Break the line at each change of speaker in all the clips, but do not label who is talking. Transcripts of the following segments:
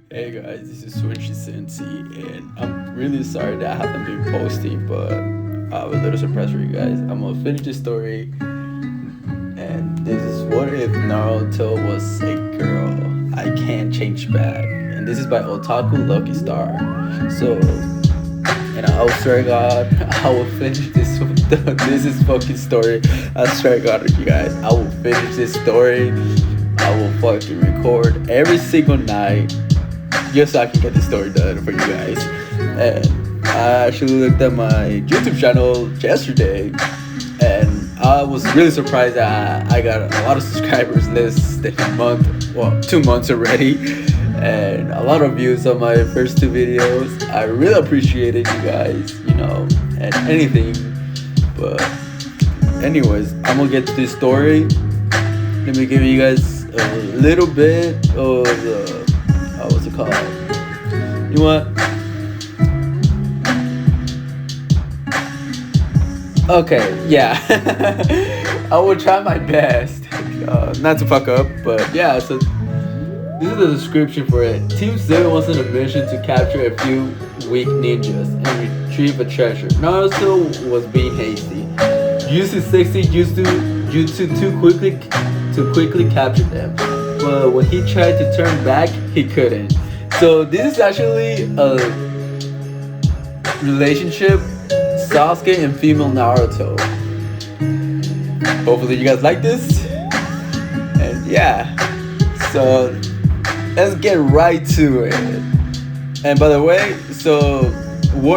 Hey guys, this is Switchy Sensei, and I'm really sorry that I haven't been posting, but I have a little surprise for you guys. I'm gonna finish the story, and this is what if Naruto was a girl? I can't change back, and this is by Otaku Lucky Star. So, and I swear to God, I will finish this. This is fucking story. I swear to God, you guys, I will finish this story. I will fucking record every single night just so I can get the story done for you guys. And I actually looked at my YouTube channel yesterday, and I was really surprised that I got a lot of subscribers less than a month, well, 2 months already, and a lot of views on my first two videos. I really appreciated you guys, and anything. But anyways, I'm gonna get to this story. Let me give you guys a little bit of the what's it called? You know what? Okay, yeah. I will try my best not to fuck up, but yeah. So this is the description for it. Team 7 was on a mission to capture a few weak ninjas and retrieve a treasure. Naruto was being hasty. Used his 60 jutsu too quickly capture them. But when he tried to turn back, he couldn't. So this is actually a relationship Sasuke and female Naruto. Hopefully you guys like this. And yeah, so let's get right to it. And by the way, so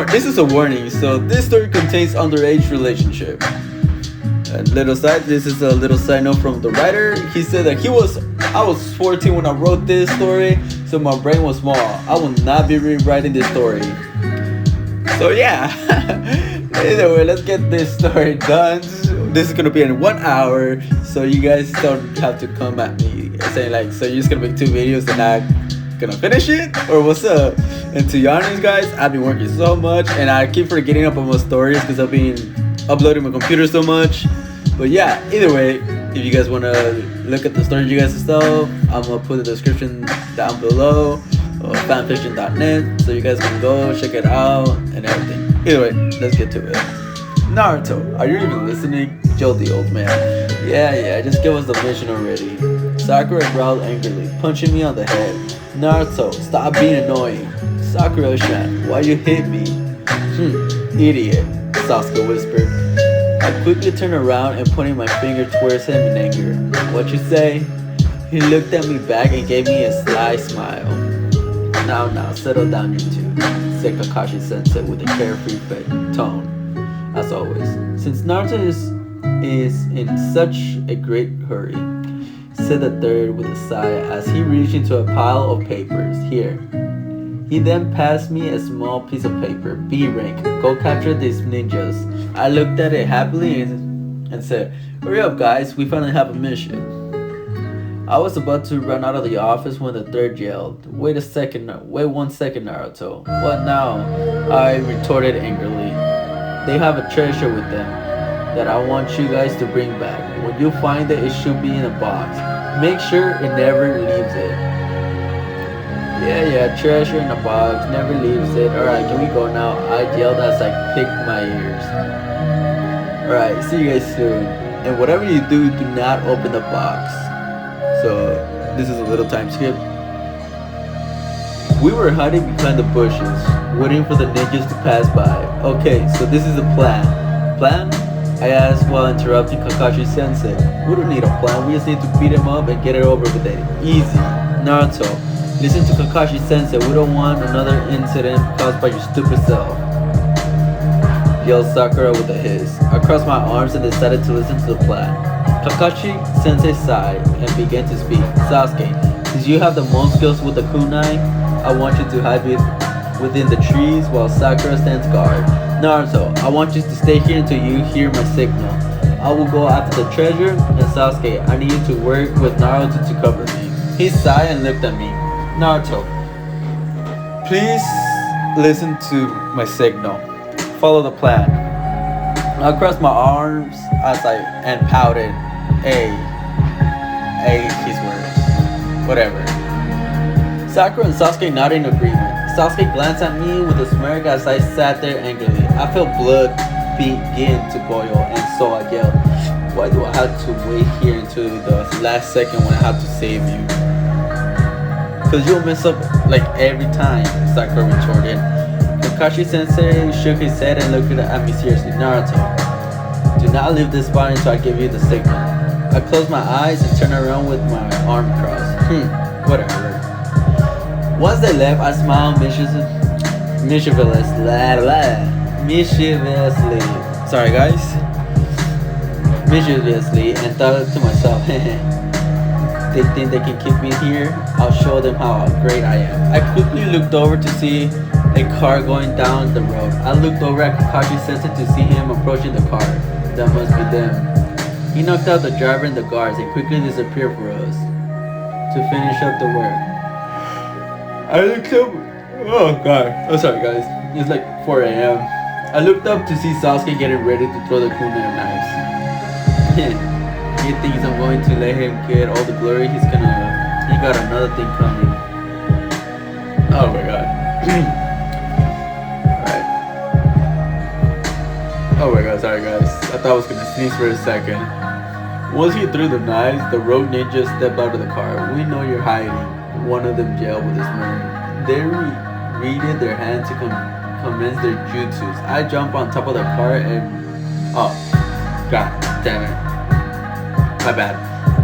this is a warning. So this story contains underage relationship. And this is a little side note from the writer. He said that I was 14 when I wrote this story, so my brain was small. I will not be rewriting this story. So yeah, either way, let's get this story done. This is gonna be in 1 hour, so you guys don't have to come at me saying like, so you're just gonna make 2 videos and not gonna finish it, or what's up? And to be honest, guys, I've been working so much, and I keep forgetting about my stories because I've been uploading my computer so much. But yeah, either way, if you guys want to look at the story you guys yourself, I'm gonna put the description down below, fanfiction.net, so you guys can go check it out and everything. Either way, let's get to it. Naruto, are you even listening? Joe the old man. Yeah, just give us the mission already. Sakura growled angrily, punching me on the head. Naruto, stop being annoying. Sakura-shan, why you hit me? Idiot, Sasuke whispered. I quickly turned around and pointed my finger towards him in anger. What you say? He looked at me back and gave me a sly smile. Now, settle down you two, said Kakashi-sensei with a carefree tone. As always, since Naruto is in such a great hurry, said the third with a sigh as he reached into a pile of papers. Here. He then passed me a small piece of paper. B rank, go capture these ninjas. I looked at it happily and said, hurry up guys, we finally have a mission. I was about to run out of the office when the third yelled, wait 1 second Naruto. What now? I retorted angrily. They have a treasure with them that I want you guys to bring back. When you find it, it should be in a box. Make sure it never leaves it. Yeah, treasure in a box, never leaves it. Alright, can we go now? I yelled as I picked my ears. Alright, see you guys soon. And whatever you do not open the box. So, this is a little time skip. We were hiding behind the bushes, waiting for the ninjas to pass by. Okay, so this is the plan. Plan? I asked while interrupting Kakashi-sensei. We don't need a plan, we just need to beat him up and get it over with it. Easy. Naruto, listen to Kakashi-sensei, we don't want another incident caused by your stupid self. Yelled Sakura with a hiss. I crossed my arms and decided to listen to the plan. Kakashi-sensei sighed and began to speak. Sasuke, since you have the most skills with the kunai, I want you to hide within the trees while Sakura stands guard. Naruto, I want you to stay here until you hear my signal. I will go after the treasure, and Sasuke, I need you to work with Naruto to cover me. He sighed and looked at me. Naruto, please listen to my signal. Follow the plan. I crossed my arms and pouted. His words. Whatever. Sakura and Sasuke not in agreement. Sasuke glanced at me with a smirk as I sat there angrily. I felt blood begin to boil, and so I yelled, "Why do I have to wait here until the last second when I have to save you?" "Cause you'll mess up like every time," Sakura retorted. Kakashi Sensei shook his head and looked at me seriously. "Naruto, do not leave this spot until I give you the signal." I closed my eyes and turned around with my arm crossed. Whatever. Once they left, I smiled mischievously. Sorry, guys. Mischievously, and thought to myself, they think they can keep me here? I'll show them how great I am. I quickly looked over to see a car going down the road. I looked over at Kakashi Sensei to see him approaching the car. That must be them. He knocked out the driver and the guards and quickly disappeared for us to finish up the work. I looked up. Oh god. Oh sorry guys. It's like 4 a.m. I looked up to see Sasuke getting ready to throw the kunai knives. He thinks I'm going to let him get all the glory. He got another thing coming. Oh my god. Alright. Oh my god, sorry guys. I thought I was gonna sneeze for a second. Once he threw the knives, the rogue ninja stepped out of the car. "We know you're hiding," one of them yelled with a smirk. They readied their hand to commence their jutsus. I jumped on top of the car and... Oh. God damn it. My bad.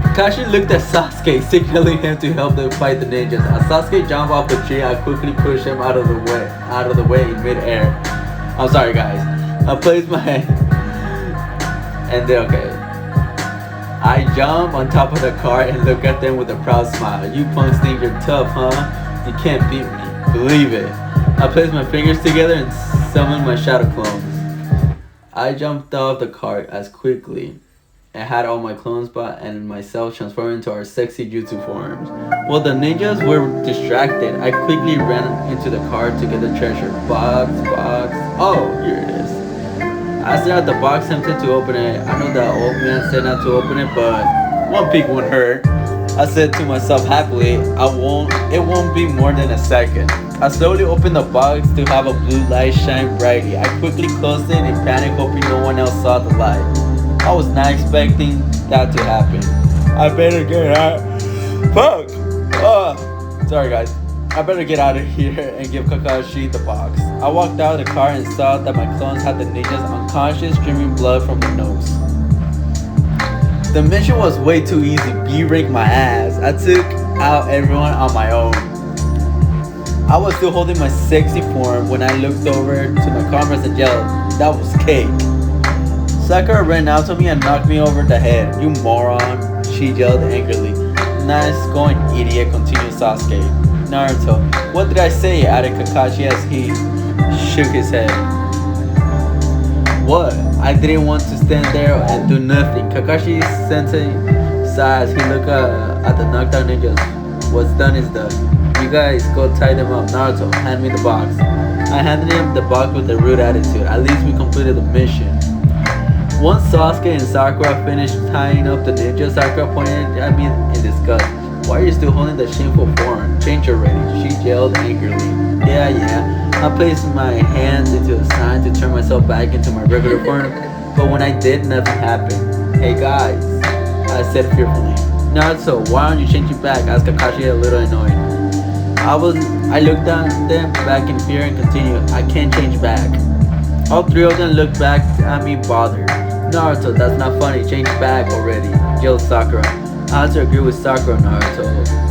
Kakashi looked at Sasuke, signaling him to help them fight the ninjas. As Sasuke jumped off the tree, I quickly pushed him out of the way in mid-air. I'm sorry guys. I placed my hand and then okay. I jump on top of the car and look at them with a proud smile. "You punks think you're tough, huh? You can't beat me. Believe it." I placed my fingers together and summoned my shadow clones. I jumped off the cart as quickly and had all my clones and myself transformed into our sexy jutsu forms. While the ninjas were distracted, I quickly ran into the car to get the treasure. Box. Oh, here it is. I stared at the box, tempted to open it. I know that old man said not to open it, but one peek won't hurt. I said to myself happily, it won't be more than a second. I slowly opened the box to have a blue light shine brightly. I quickly closed it in panic, hoping no one else saw the light. I was not expecting that to happen. I better get out. Fuck! Sorry guys. I better get out of here and give Kakashi the box. I walked out of the car and saw that my clones had the ninjas unconscious, streaming blood from their nose. The mission was way too easy. B-rank my ass. I took out everyone on my own. I was still holding my sexy form when I looked over to my comrades and yelled, "That was cake." Sakura ran out to me and knocked me over the head. "You moron," she yelled angrily. "Nice going, idiot," continued Sasuke. "Naruto, what did I say?" added Kakashi as he shook his head. "What? I didn't want to stand there and do nothing." Kakashi Sensei sighed as he looked at the knocked out ninjas. "What's done is done. You guys go tie them up. Naruto, hand me the box." I handed him the box with a rude attitude. At least we completed the mission. Once Sasuke and Sakura finished tying up the ninjas, Sakura pointed at me in disgust. "Why are you still holding the shameful form? Change already," she yelled angrily. Yeah. I placed my hands into a sign to turn myself back into my regular form, but when I did, nothing happened. "Hey guys," I said fearfully. "Naruto, why aren't you changing back?" asked Kakashi, a little annoyed. I looked at them back in fear and continued, "I can't change back." All three of them looked back at me bothered. "Naruto, that's not funny. Change back already," yelled Sakura. I had to agree with Sakura. "Naruto,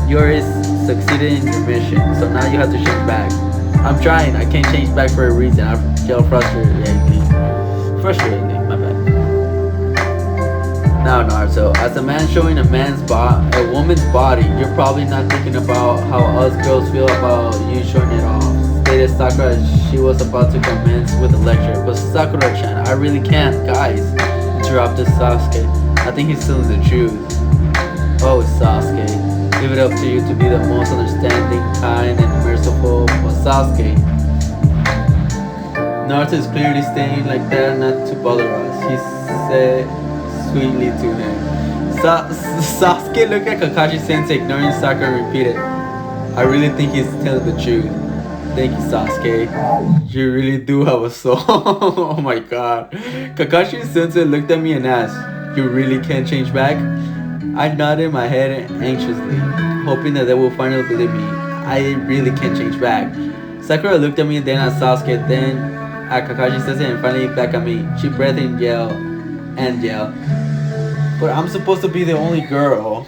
you already succeeded in your mission, so now you have to change back." "I'm trying. I can't change back for a reason," I yelled frustratedly. My bad. "Now, Naruto, as a man showing a woman's body, you're probably not thinking about how us girls feel about you showing it off," stated Sakura as she was about to commence with the lecture. "But Sakura-chan, I really can't." "Guys," interrupted Sasuke. "I think he's telling the truth." "Oh, Sasuke, give it up to you to be the most understanding, kind, and merciful, but Sasuke, Naruto is clearly staying like that not to bother us," he said sweetly to him. Sasuke looked at Kakashi Sensei, ignoring Sakura, and repeated, I really think he's telling the truth. Thank you, Sasuke. You really do have a soul. Oh my god. Kakashi Sensei looked at me and asked, "You really can't change back?" I nodded my head anxiously, hoping that they will finally believe me. I really can't change back. Sakura looked at me, then at Sasuke, then at Kakashi Sensei, and finally back at me. She breathed and yelled. But I'm supposed to be the only girl.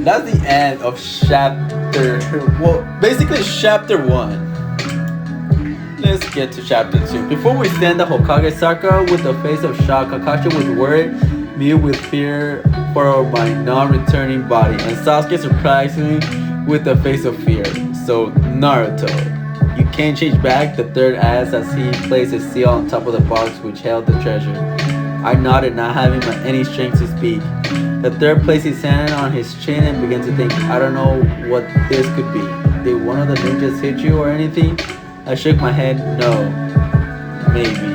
That's the end of chapter. Well, basically chapter 1. Let's get to chapter 2. Before we stand the Hokage, Sakura with a face of shock, Kakashi was worried, me with fear for my non-returning body, and Sasuke surprisingly with a face of fear. So Naruto, you can't change back? The third asked as he placed his seal on top of the box which held the treasure. I nodded, not having any strength to speak. The third placed his hand on his chin and began to think, I don't know what this could be. Did one of the ninjas hit you or anything? I shook my head, no. Maybe.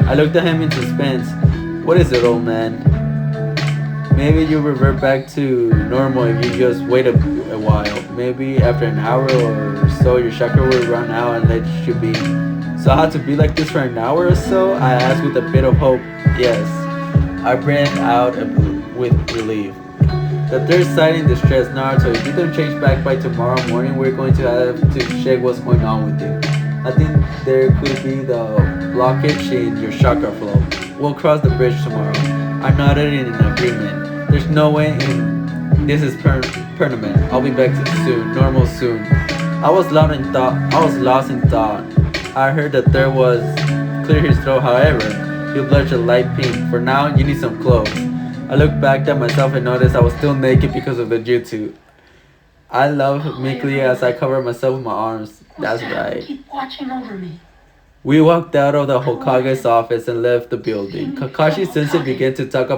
I looked at him in suspense. What is it, old man? Maybe you'll revert back to normal if you just wait a while. Maybe after an hour or so your chakra will run out and let you be. So I had to be like this for an hour or so? I asked with a bit of hope. Yes. I breathed out with relief. The third sighed in distress. Naruto, if you don't change back by tomorrow morning, we're going to have to check what's going on with you. I think there could be the blockage in your chakra flow. We'll cross the bridge tomorrow. I nodded in agreement. There's no way in this is permanent. I'll be back soon, normal soon. I was lost in thought. I heard the third was clear his throat, however, he blushed a light pink. For now, you need some clothes. I looked back at myself and noticed I was still naked because of the jutsu. I laughed meekly as I covered myself with my arms. That's right.
Keep watching over me.
We walked out of the Hokage's office and left the building. Kakashi Sensei began to talk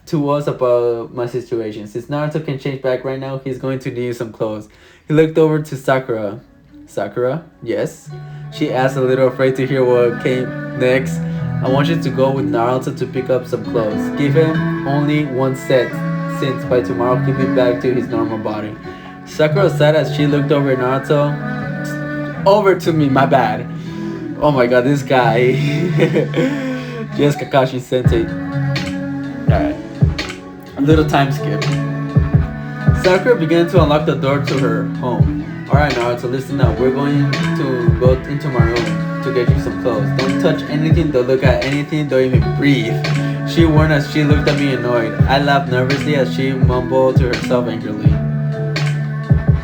to us about my situation. Since Naruto can change back right now, he's going to need some clothes. He looked over to Sakura. Sakura? Yes? She asked, a little afraid to hear what came next. I want you to go with Naruto to pick up some clothes. Give him only one set, since by tomorrow he'll be back to his normal body. Sakura sighed as she looked over at Naruto. Over to me, my bad. Oh my god, this guy. Yes, Kakashi Sensei. Alright. A little time skip. Sakura began to unlock the door to her home. Alright, Naruto, listen up. We're going to go into my room to get you some clothes. Don't touch anything, don't look at anything, don't even breathe. She warned as she looked at me annoyed. I laughed nervously as she mumbled to herself angrily.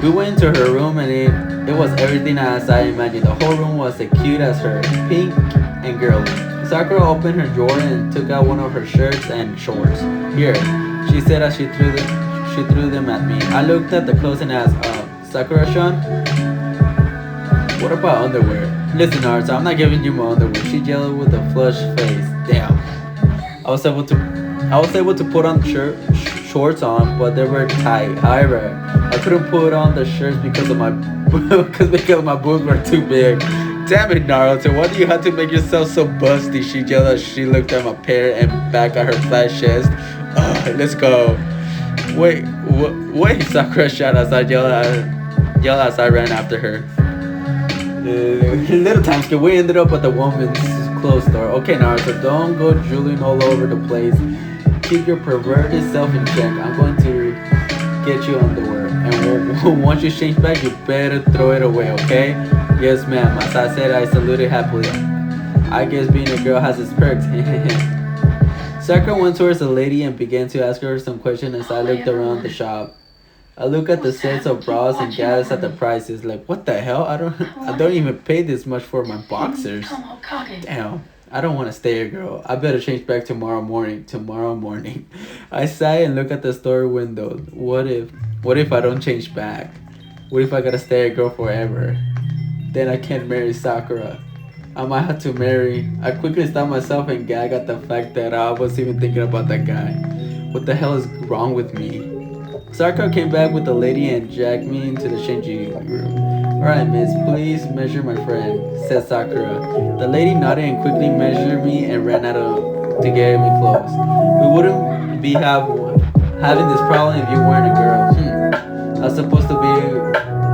We went into her room and it was everything as I imagined. The whole room was as cute as her, pink and girly. Sakura opened her drawer and took out one of her shirts and shorts. Here, she said as she threw them at me. I looked at the clothes and asked, Sakura-chan? What about underwear? Listen, Naruto, I'm not giving you my underwear. She yelled with a flushed face. Damn. I was able to put on shorts on, but they were tight. However, I couldn't put on the shirts because my boobs were too big. Damn it, Naruto, why do you have to make yourself so busty? She yelled as she looked at my pair and back at her flat chest. Let's go. Wait, Sakura shot as I yelled as I ran after her. Little time skip, we ended up at the woman's clothes store. Okay, Naruto, don't go drooling all over the place. Keep your perverted self in check. I'm going to get you underwear. And once you change back, you better throw it away, okay? Yes, ma'am. As I said, I saluted happily. I guess being a girl has its perks. Sakura went towards the lady and began to ask her some questions as I looked around the shop. I looked at the sets of bras and gathered at the prices. Like, what the hell? I don't even pay this much for my boxers. Damn, I don't want to stay here, girl. I better change back tomorrow morning. I sighed and looked at the store window. What if I don't change back? What if I gotta stay a girl forever? Then I can't marry Sakura. I might have to marry. I quickly stopped myself and gagged at the fact that I was even thinking about that guy. What the hell is wrong with me? Sakura came back with the lady and dragged me into the changing room. Alright, miss, please measure my friend, said Sakura. The lady nodded and quickly measured me and ran out to get me clothes. We wouldn't be having this problem if you weren't a girl. I was supposed to be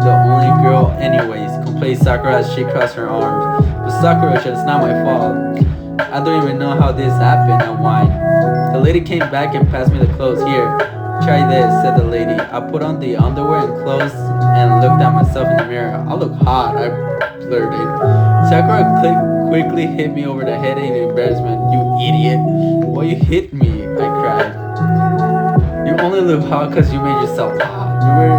the only girl anyways, complained Sakura as she crossed her arms. But Sakura-chan, it's not my fault. I don't even know how this happened, I whined. The lady came back and passed me the clothes. Here, try this, said the lady. I put on the underwear and clothes and looked at myself in the mirror. I look hot, I blurted. Sakura quickly hit me over the head in embarrassment. You idiot. Why you hit me? I cried. You only look hot because you made yourself hot. You were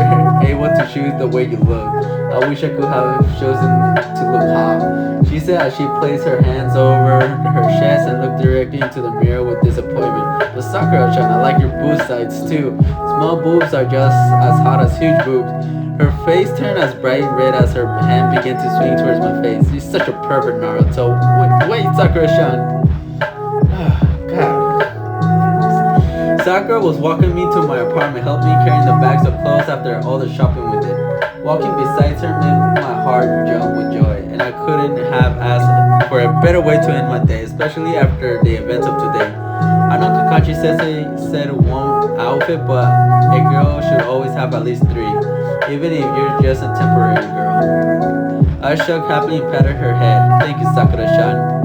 able to choose the way you look. I wish I could have chosen to look hot. She said as she placed her hands over her chest and looked directly into the mirror with disappointment. But Sakura-chan, I like your boob sides too. Small boobs are just as hot as huge boobs. Her face turned as bright red as her hand began to swing towards my face. You're such a pervert, Naruto. Wait, Sakura-chan. God. Sakura was walking me to my apartment, helping me carrying the bags of clothes after all the shopping we did. Walking beside her made my heart jump with joy, and I couldn't have asked for a better way to end my day, especially after the events of today. I know Kakashi said one outfit, but a girl should always have at least 3, even if you're just a temporary girl. I shook happily and patted her head. Thank you, Sakura-chan.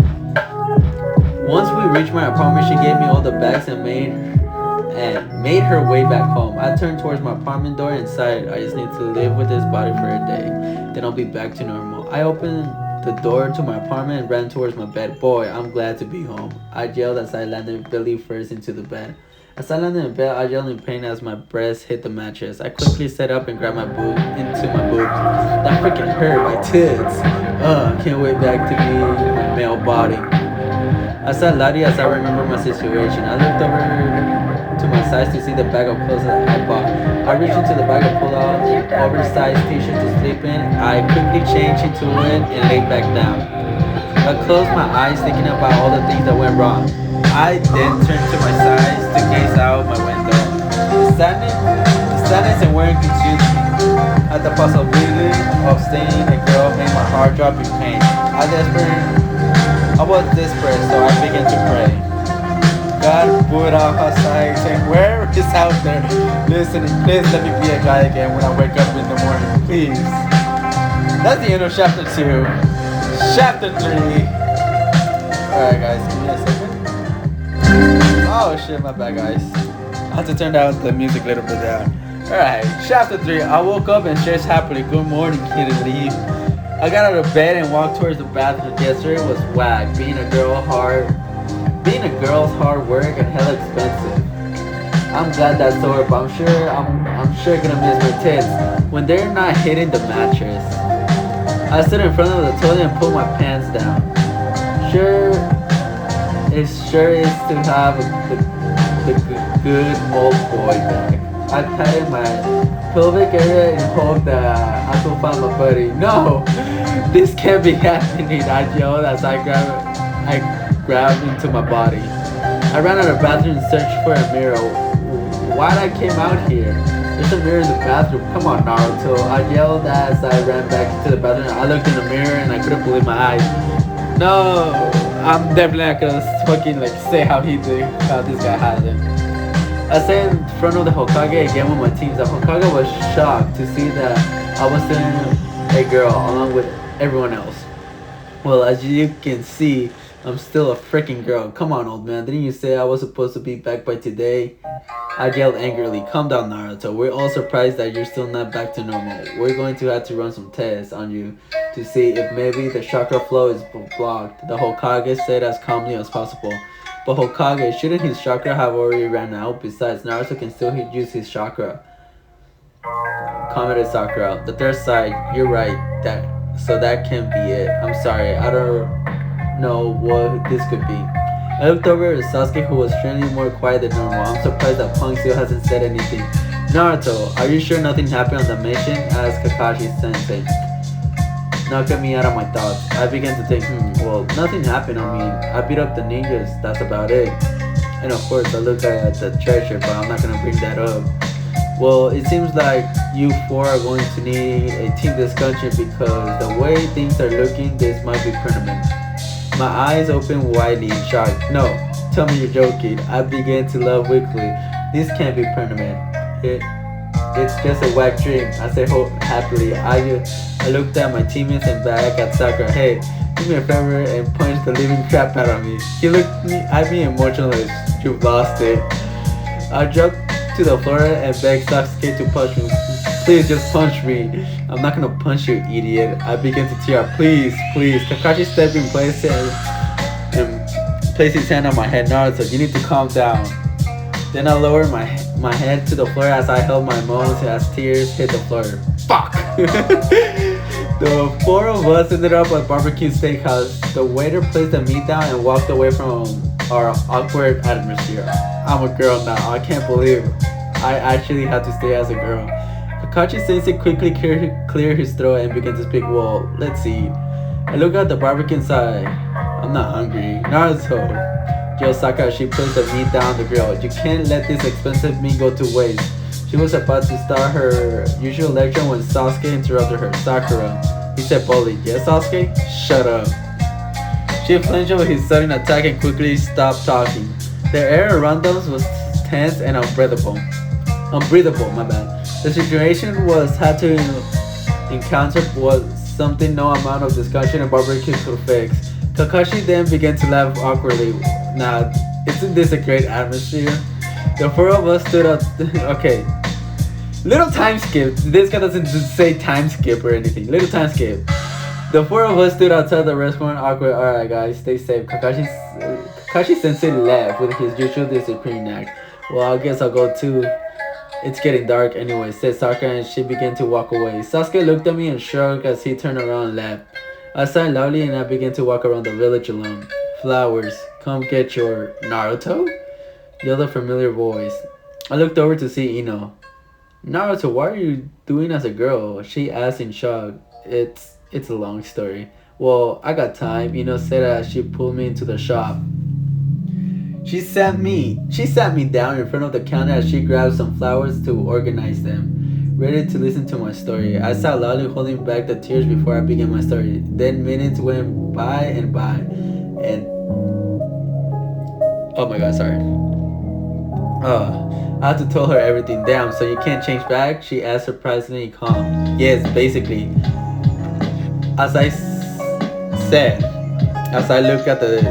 Once we reached my apartment, she gave me all the bags and made her way back home. I turned towards my apartment door and sighed. I just need to live with this body for a day. Then I'll be back to normal. I opened the door to my apartment and ran towards my bed. Boy, I'm glad to be home. I yelled as I landed belly first into the bed. As I landed in bed, I yelled in pain as my breast hit the mattress. I quickly sat up and grabbed my boobs. That freaking hurt, my tits. Can't wait back to be my male body. I said laddie as I remember my situation. I looked over to my sides to see the bag of clothes that I bought. I reached into the bag and pulled out an oversized t-shirt to sleep in. I quickly changed into it and laid back down. I closed my eyes thinking about all the things that went wrong. I then turned to my sides to gaze out my window. The sadness and worry consumed me. At the possibility of seeing a girl made my heart drop in pain. I was desperate, so I began to pray. God, put out her sight, and where is out there listening, please let me be a guy again when I wake up in the morning, please. That's the end of chapter 2. Chapter 3. Alright guys, give me a second. Oh shit, my bad guys. I have to turn down the music a little bit down. Alright, chapter 3. I woke up and stretched happily. Good morning, kid, and leave. I got out of bed and walked towards the bathroom. Yesterday was whack. Being a girl's hard work and hella expensive. I'm glad that's over, but I'm sure gonna miss my tits when they're not hitting the mattress. I stood in front of the toilet and pulled my pants down. It sure is to have the good old boy back. I patted my pelvic area and hoped that I could find my buddy. No, this can't be happening. I yelled as I grabbed into my body. I ran out of the bathroom and searched for a mirror. Why'd I came out here? There's a mirror in the bathroom. Come on, Naruto. I yelled as I ran back into the bathroom. I looked in the mirror and I couldn't believe my eyes. No, I'm definitely not gonna fucking say how this guy had it. I sat in front of the Hokage again with my teams. The Hokage was shocked to see that I was still a girl along with everyone else. Well, as you can see, I'm still a freaking girl. Come on, old man. Didn't you say I was supposed to be back by today? I yelled angrily. Calm down, Naruto. We're all surprised that you're still not back to normal. We're going to have to run some tests on you to see if maybe the chakra flow is blocked. The Hokage said as calmly as possible. But Hokage, shouldn't his chakra have already ran out? Besides, Naruto can still use his chakra. Commented Sakura. The third side, you're right. So that can't be it. I'm sorry. I don't know what this could be. I looked over at Sasuke, who was extremely more quiet than normal. I'm surprised that Punk still hasn't said anything. Naruto, are you sure nothing happened on the mission? Asked Kakashi-sensei. Knocking me out of my thoughts. I began to think, well, nothing happened. I mean, I beat up the ninjas, that's about it. And of course, I looked at the treasure, but I'm not gonna bring that up. Well, it seems like you four are going to need a team discussion because the way things are looking, this might be permanent. My eyes opened widely in shock. No, tell me you're joking. I began to laugh weakly. This can't be permanent. It's just a whack dream. I say hope happily. I looked at my teammates and back at Sakura. Hey, do me a favor and punch the living crap out of me. He looked at me emotionless. You've lost it. I dropped to the floor and begged Sasuke to punch me. Please just punch me. I'm not gonna punch you, idiot. I began to tear up. Please, please. Kakashi stepped in place and placed his hand on my head. Naruto, you need to calm down. Then I lowered my head to the floor as I held my moans as tears hit the floor. Fuck! The four of us ended up at Barbecue Steakhouse. The waiter placed the meat down and walked away from our awkward atmosphere. I'm a girl now. I can't believe I actually had to stay as a girl. Kakashi Sensei quickly cleared his throat and began to speak. Well, let's see. I look at the barbecue inside. I'm not hungry. Naruto. Yo, Sakura, she placed the meat down the grill. You can't let this expensive meat go to waste. She was about to start her usual lecture when Sasuke interrupted her. Sakura, he said boldly, yes, Sasuke? Shut up. She flinched over his sudden attack and quickly stopped talking. The air around us was tense and unbreathable. Unbreathable, my bad. The situation was had to encounter was something no amount of discussion and barbecue could fix. Kakashi then began to laugh awkwardly. Nah, isn't this a great atmosphere? The four of us stood up. Okay. Little time skip. This guy doesn't just say time skip or anything. Little time skip. The four of us stood outside the restaurant awkward. Alright guys, stay safe. Kakashi Sensei left with his usual discipline act. Well, I guess I'll go too. It's getting dark anyway, said Sakura, and she began to walk away. Sasuke looked at me and shrugged as he turned around and left. I sighed loudly and I began to walk around the village alone. Flowers, come get your Naruto? Yelled a familiar voice. I looked over to see Ino. Naruto, what are you doing as a girl? She asked in shock. It's a long story. Well, I got time, Ino said as she pulled me into the shop. She sat me down in front of the counter as she grabbed some flowers to organize them, ready to listen to my story. I sat loudly holding back the tears before I began my story. Then minutes went by, and oh my god, sorry. I had to tell her everything. Damn, so you can't change back? She asked, surprisingly calm. Yes, basically. As I said, as I looked at the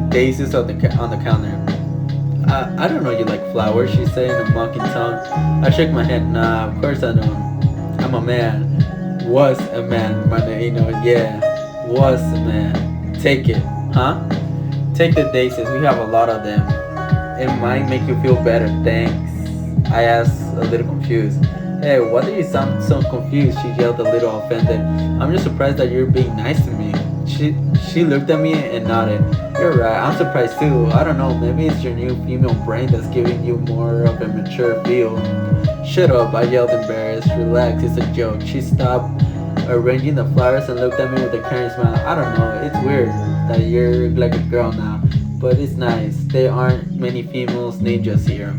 daisies on the counter. I don't know you like flowers, she said in a mocking tone. I shook my head. Nah, of course I don't. I'm a man. Was a man, yeah. Was a man. Take it, huh? Take the daisies, we have a lot of them. It might make you feel better, thanks. I asked, a little confused. Hey, why do you sound so confused? She yelled, a little offended. I'm just surprised that you're being nice to me. She looked at me and nodded. You're right, I'm surprised too. I don't know, maybe it's your new female brain that's giving you more of a mature feel. Shut up, I yelled embarrassed. Relax, it's a joke. She stopped arranging the flowers and looked at me with a caring smile. I don't know, it's weird that you're like a girl now, but it's nice. There aren't many females ninjas here.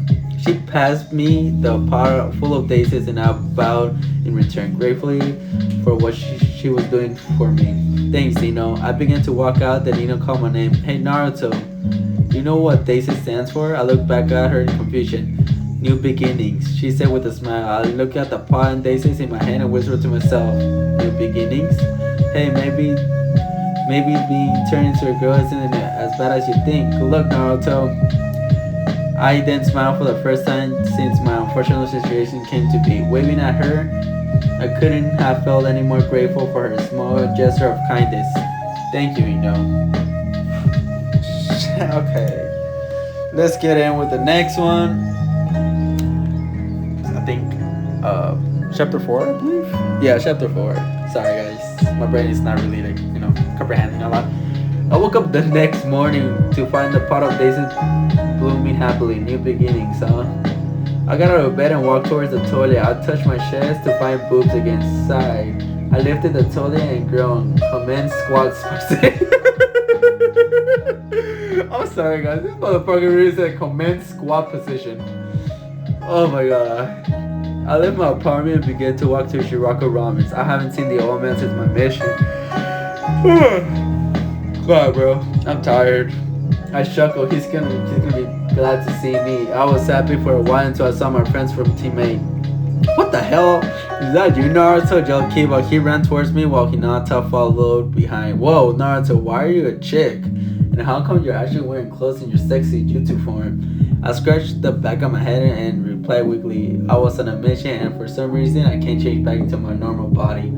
She passed me the pot full of daisies and I bowed in return, gratefully for what she was doing for me. Thanks, Ino. I began to walk out, then Ino called my name. Hey, Naruto. You know what daisy stands for? I looked back at her in confusion. New beginnings, she said with a smile. I looked at the pot and daisies in my hand and whispered to myself, new beginnings? Hey, maybe being turned into a girl isn't as bad as you think. Good luck, Naruto. I then smiled for the first time since my unfortunate situation came to be. Waving at her, I couldn't have felt any more grateful for her small gesture of kindness. Thank you, Ino. Okay, let's get in with the next one. I think chapter 4, I believe. Yeah, chapter 4. Sorry guys, my brain is not really like, comprehending a lot. I woke up the next morning to find the pot of daisies blooming happily. New beginnings, huh? I got out of bed and walked towards the toilet. I touched my chest to find boobs again. Sighed. I lifted the toilet and groaned. Commence squats. I'm sorry guys, this motherfucker really said commence squat position. Oh my god. I left my apartment and began to walk to Shirako Ramen's. I haven't seen the old man since my mission. God, bro, I'm tired. I chuckled. He's gonna be glad to see me. I was happy for a while until I saw my friends from Team 8. What the hell? Is that you, Naruto? Yelled Kiba. He ran towards me while Hinata followed behind. Whoa, Naruto, why are you a chick? And how come you're actually wearing clothes in your sexy jutsu form? I scratched the back of my head and replied weakly. I was on a mission and for some reason I can't change back into my normal body.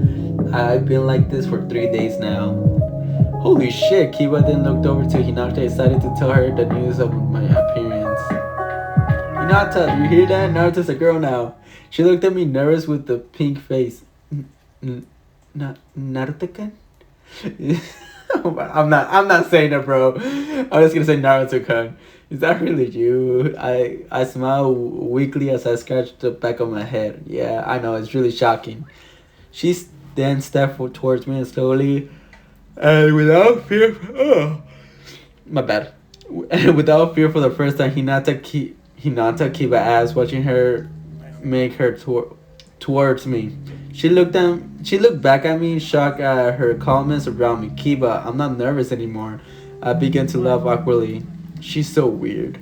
I've been like this for 3 days now. Holy shit, Kiba then looked over to Hinata, excited to tell her the news of my appearance. Hinata, you hear that? Naruto's a girl now. She looked at me nervous with the pink face. Naruto-kun? I'm not saying it, bro. I'm just gonna say Naruto-kun. Is that really you? I smiled weakly as I scratched the back of my head. Yeah, I know, it's really shocking. She then stepped towards me and slowly and without fear, my bad. And without fear for the first time, Hinata Kiba asked, watching her make her towards me. She looked back at me, shocked at her calmness around me. Kiba, I'm not nervous anymore. I began to laugh awkwardly. She's so weird.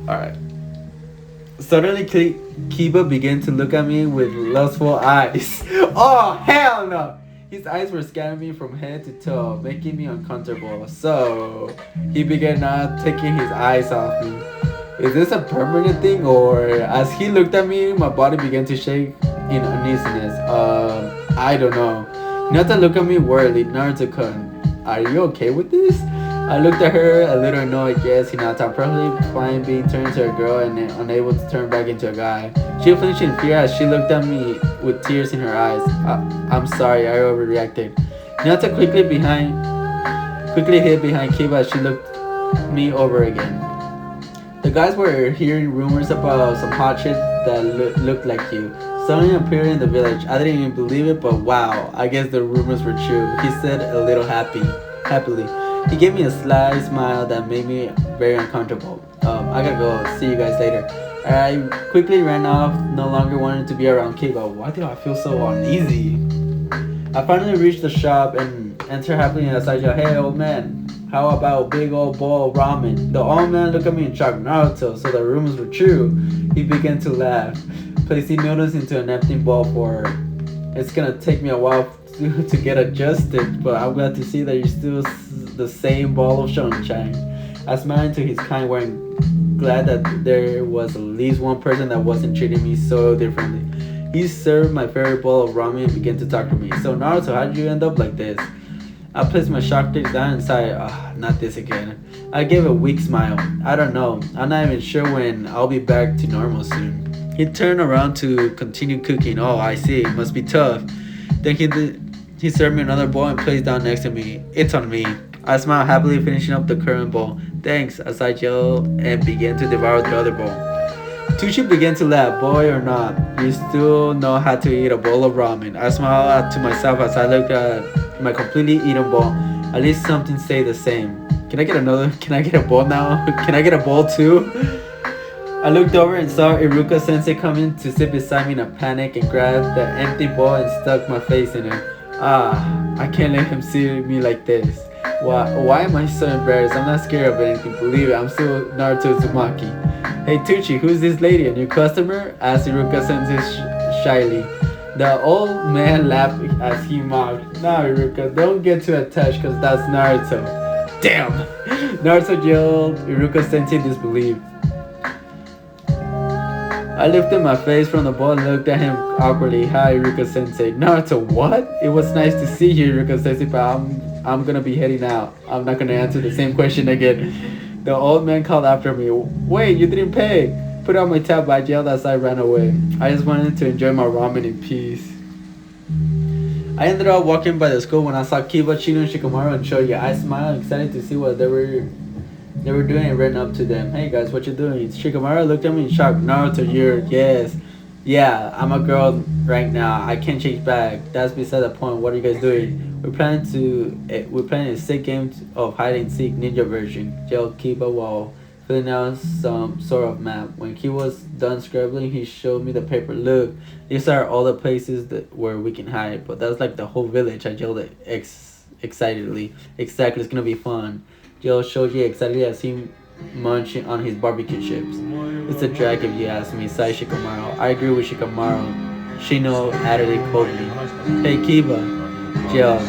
Alright. Suddenly, Kiba began to look at me with lustful eyes. Oh, hell no! His eyes were scanning me from head to toe, making me uncomfortable. So, he began not taking his eyes off me. Is this a permanent thing, or as he looked at me, my body began to shake in uneasiness? I don't know. Hinata looked at me worriedly. Naruto-kun, are you okay with this? I looked at her, a little annoyed. Yes, Hinata, I'm probably fine being turned into a girl and unable to turn back into a guy. She flinched in fear as she looked at me with tears in her eyes. I'm sorry, I overreacted. Hinata quickly hid behind Kiba as she looked me over again. The guys were hearing rumors about some hot shit that looked like you. Suddenly appeared in the village. I didn't even believe it, but wow, I guess the rumors were true. He said a little happily. He gave me a sly smile that made me very uncomfortable. I gotta go. See you guys later. I quickly ran off, no longer wanting to be around Kiba. Why do I feel so uneasy? I finally reached the shop and entered happily as I yelled, "Hey, old man, how about a big old bowl of ramen?" The old man looked at me and shocked. Naruto, so the rumors were true. He began to laugh, placing noodles into an empty bowl for her. It's gonna take me a while to get adjusted, but I'm glad to see that you're still the same ball of sunshine. I smiled into his kind words, glad that there was at least one person that wasn't treating me so differently. He served my favorite bowl of ramen and began to talk to me. So Naruto, how did you end up like this? I placed my shock stick down and sighed. Not this again. I gave a weak smile. I don't know. I'm not even sure when I'll be back to normal soon. He turned around to continue cooking. Oh, I see. It must be tough. Then he served me another bowl and placed down next to me. It's on me. I smiled happily, finishing up the current bowl. Thanks, as I yelled and began to devour the other bowl. Tucci began to laugh. Boy or not, you still know how to eat a bowl of ramen. I smiled to myself as I looked at my completely eaten bowl. At least something stayed the same. Can I get a bowl now? Can I get a bowl too? I looked over and saw Iruka Sensei coming to sit beside me in a panic and grabbed the empty bowl and stuck my face in it. I can't let him see me like this. Why am I so embarrassed? I'm not scared of anything, believe it, I'm still Naruto Uzumaki. Hey Tucci, who's this lady, a new customer? Asked Iruka Sensei shyly. The old man laughed as he mocked. Nah, Iruka, don't get too attached cause that's Naruto. Damn! Naruto yelled, Iruka Sensei disbelieved. I lifted my face from the bowl and looked at him awkwardly. Hi, Iruka Sensei. Naruto, what? It was nice to see you, Iruka Sensei, but I'm gonna be heading out. I'm not gonna answer the same question again. The old man called after me. Wait, you didn't pay. Put out my tab, I yelled as I ran away. I just wanted to enjoy my ramen in peace. I ended up walking by the school when I saw Kiba, Chino, Shikamaru, and Shoya. I smiled, excited to see what they were doing, and ran up to them. Hey guys, what you doing? Shikamaru looked at me in shock. Naruto, yes. Yeah, I'm a girl right now. I can't change back. That's beside the point. What are you guys doing? We're planning a sick game of hide and seek ninja version. Yelled Kiba while filling out some sort of map. When he was done scribbling, he showed me the paper. Look, these are all the places where we can hide. But that's like the whole village. I yelled excitedly. Exactly, it's gonna be fun. Joe showed you excitedly as he munching on his barbecue chips. It's a drag if you ask me, sighed Shikamaru. I agree with Shikamaru. Shino added it coldly. Hey Kiba, Jill,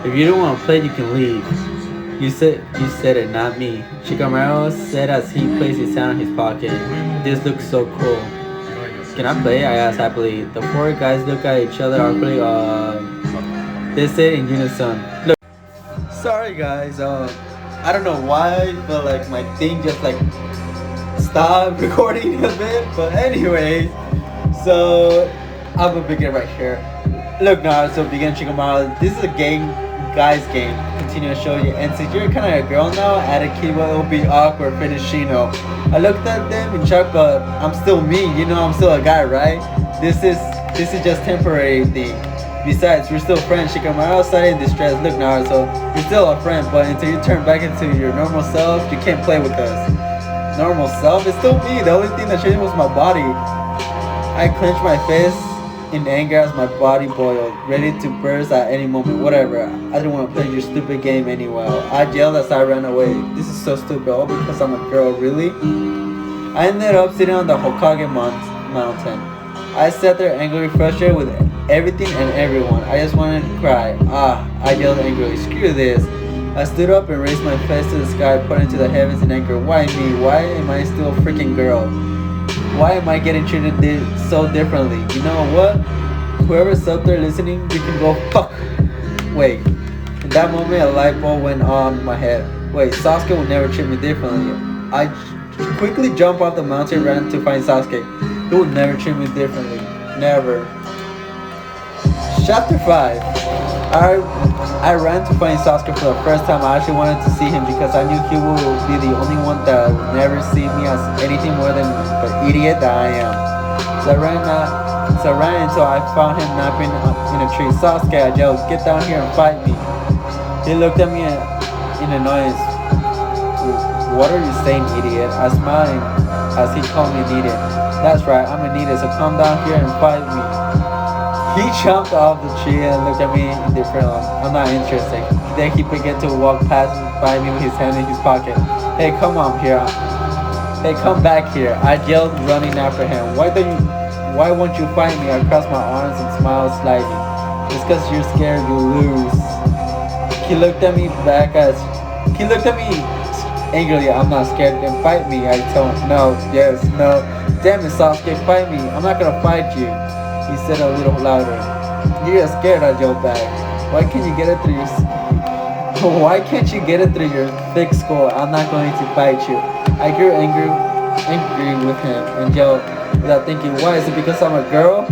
if you don't want to play, you can leave. You said it, not me. Shikamaru said as he placed his hand in his pocket. This looks so cool. Can I play? I asked happily. The four guys look at each other awkwardly. They said in unison. Look. Sorry guys. I don't know why, but like my thing just like stopped recording a bit. But anyway, so I'm gonna begin right here. Look now, so begin Shikamaru. This is a guys game. Continue to show you. And since you're kind of a girl now, added Kiba, it'll be awkward. Finish Shino. I looked at them in shock, but I'm still me. You know, I'm still a guy, right? This is just temporary thing. Besides, we're still friends. Shikamaru outside in distress. Look, Naruto, you're still a friend, but until you turn back into your normal self, you can't play with us. Normal self? It's still me. The only thing that changed was my body. I clenched my fist in anger as my body boiled, ready to burst at any moment. Whatever. I didn't want to play your stupid game anyway. I yelled as I ran away. This is so stupid. All because I'm a girl, really? I ended up sitting on the Hokage mountain. I sat there angrily, frustrated with everything and everyone. I just wanted to cry. I yelled angrily. Screw this. I stood up and raised my fist to the sky, pointing to the heavens in anger. Why me? Why am I still a freaking girl? Why am I getting treated so differently? You know what? Whoever's up there listening, you can go fuck. Wait. In that moment, a light bulb went on in my head. Wait, Sasuke will never treat me differently. I quickly jumped off the mountain and ran to find Sasuke. He would never treat me differently. Never. Chapter 5. I ran to find Sasuke for the first time. I actually wanted to see him because I knew he would be the only one that would never see me as anything more than the idiot that I am. So I ran until I found him napping in a tree. Sasuke, I yelled, get down here and fight me. He looked at me in annoyance. What are you saying, idiot? I smiled as he called me an idiot. That's right, I'm an idiot, so come down here and fight me. He jumped off the tree and looked at me indifferently. I'm not interested. Then he began to walk past by me with his hand in his pocket. Hey, come on here. Hey, come back here. I yelled, running after him. Why won't you fight me? I crossed my arms and smiled slightly. It's because you're scared you lose. He looked at me angrily. I'm not scared. Then fight me. I told him, no, yes, no. Damn it, Sasuke, fight me. I'm not gonna fight you. He said a little louder. You're scared, I yelled back. Why can't you get it through your thick skull? I'm not going to fight you. I grew angry with him and yelled without thinking, why? Is it because I'm a girl?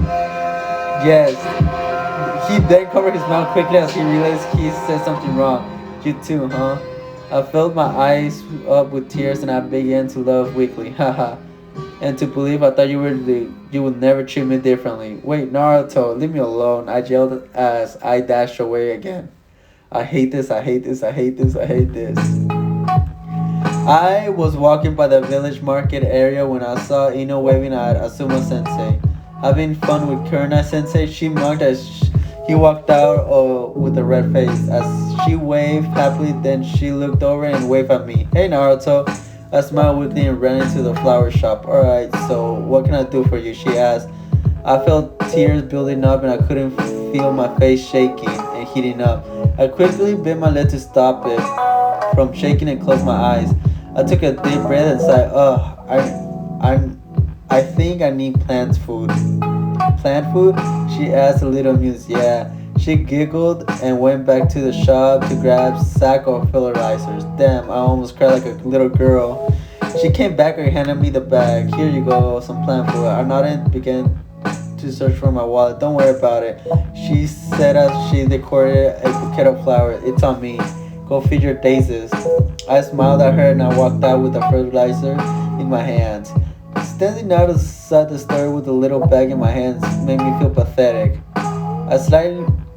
Yes. He then covered his mouth quickly as he realized he said something wrong. You too, huh? I filled my eyes up with tears and I began to laugh weakly. Haha. And to believe I thought you would never treat me differently. Wait, Naruto, leave me alone. I yelled as I dashed away again. I hate this, I hate this, I hate this, I hate this. I was walking by the village market area when I saw Ino waving at Asuma Sensei. Having fun with Kurina Sensei, she mocked as he walked out with a red face. As she waved happily, then she looked over and waved at me. Hey Naruto. I smiled weakly and ran into the flower shop. Alright, so what can I do for you? She asked. I felt tears building up and I couldn't feel my face shaking and heating up. I quickly bit my lip to stop it from shaking and closed my eyes. I took a deep breath and sighed. I think I need plant food. Plant food? She asked a little amused. Yeah. She giggled and went back to the shop to grab a sack of fertilizers. Damn, I almost cried like a little girl. She came back and handed me the bag. Here you go, some plant food. I nodded and began to search for my wallet. Don't worry about it, she said as she decorated a bouquet of flowers. It's on me. Go feed your daisies. I smiled at her and I walked out with the fertilizer in my hands. Standing outside the store with a little bag in my hands made me feel pathetic.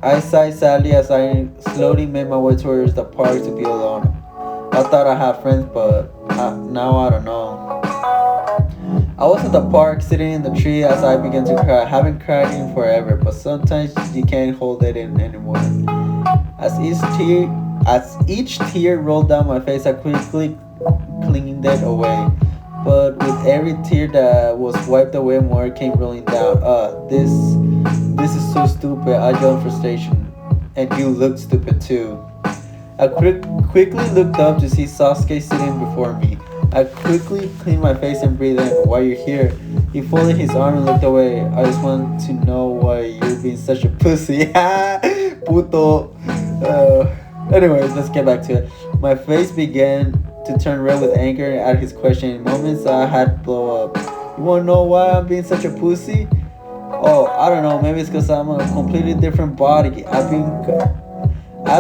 I sighed sadly as I slowly made my way towards the park to be alone. I thought I had friends, but now I don't know. I was at the park, sitting in the tree as I began to cry. I haven't cried in forever, but sometimes you can't hold it in anymore. As each As each tear rolled down my face, I quickly cleaned it away. But with every tear that was wiped away, more came rolling down. This is so stupid. I yelled in frustration, and you looked stupid too. I quickly looked up to see Sasuke sitting before me. I quickly cleaned my face and breathed in. Why you're here? He folded his arm and looked away. I just want to know why you're being such a pussy. Puto. Anyways, let's get back to it. My face began to turn red with anger at his question. In moments, I had to blow up. You wanna know why I'm being such a pussy? Oh, I don't know. Maybe it's because I'm a completely different body. I've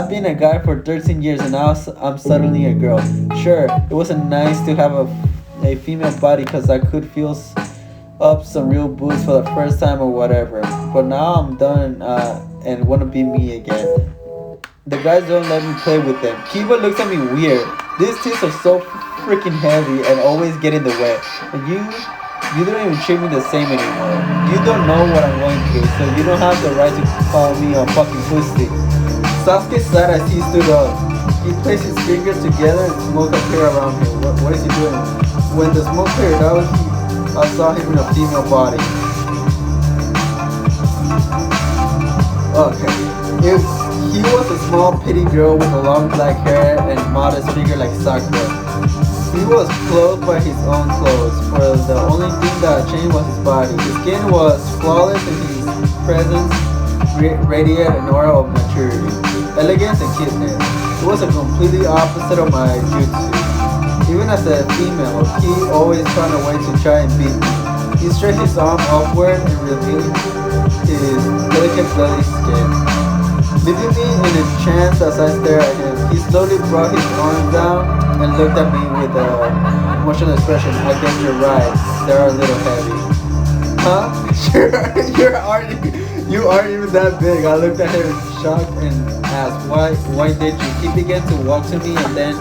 been a guy for 13 years and now I'm suddenly a girl. Sure, it wasn't nice to have a female body because I could feel up some real boobs for the first time or whatever. But now I'm done and want to be me again. The guys don't let me play with them. Kiba looks at me weird. These teeth are so freaking heavy and always get in the way. And you don't even treat me the same anymore. You don't know what I'm going through, so you don't have the right to call me a fucking pussy. Sasuke sighed as he stood up. He placed his fingers together and smoke appeared around him. What is he doing? When the smoke cleared out, I saw him in a female body. Okay. He was a small, pretty girl with a long black hair and modest figure like Sakura. He was clothed by his own clothes, for the only thing that changed was his body. His skin was flawless and his presence radiated an aura of maturity, elegance, and cuteness. It was a completely opposite of my jutsu. Even as a female, he always found a way to try and beat me. He stretched his arm upward and revealed his delicate belly skin, leaving me in a trance as I stared at him. He slowly brought his arm down and looked at me with an emotional expression. I guess you're right, they're a little heavy. Huh? You aren't even that big. I looked at him shocked and asked, why did you? He began to walk to me and then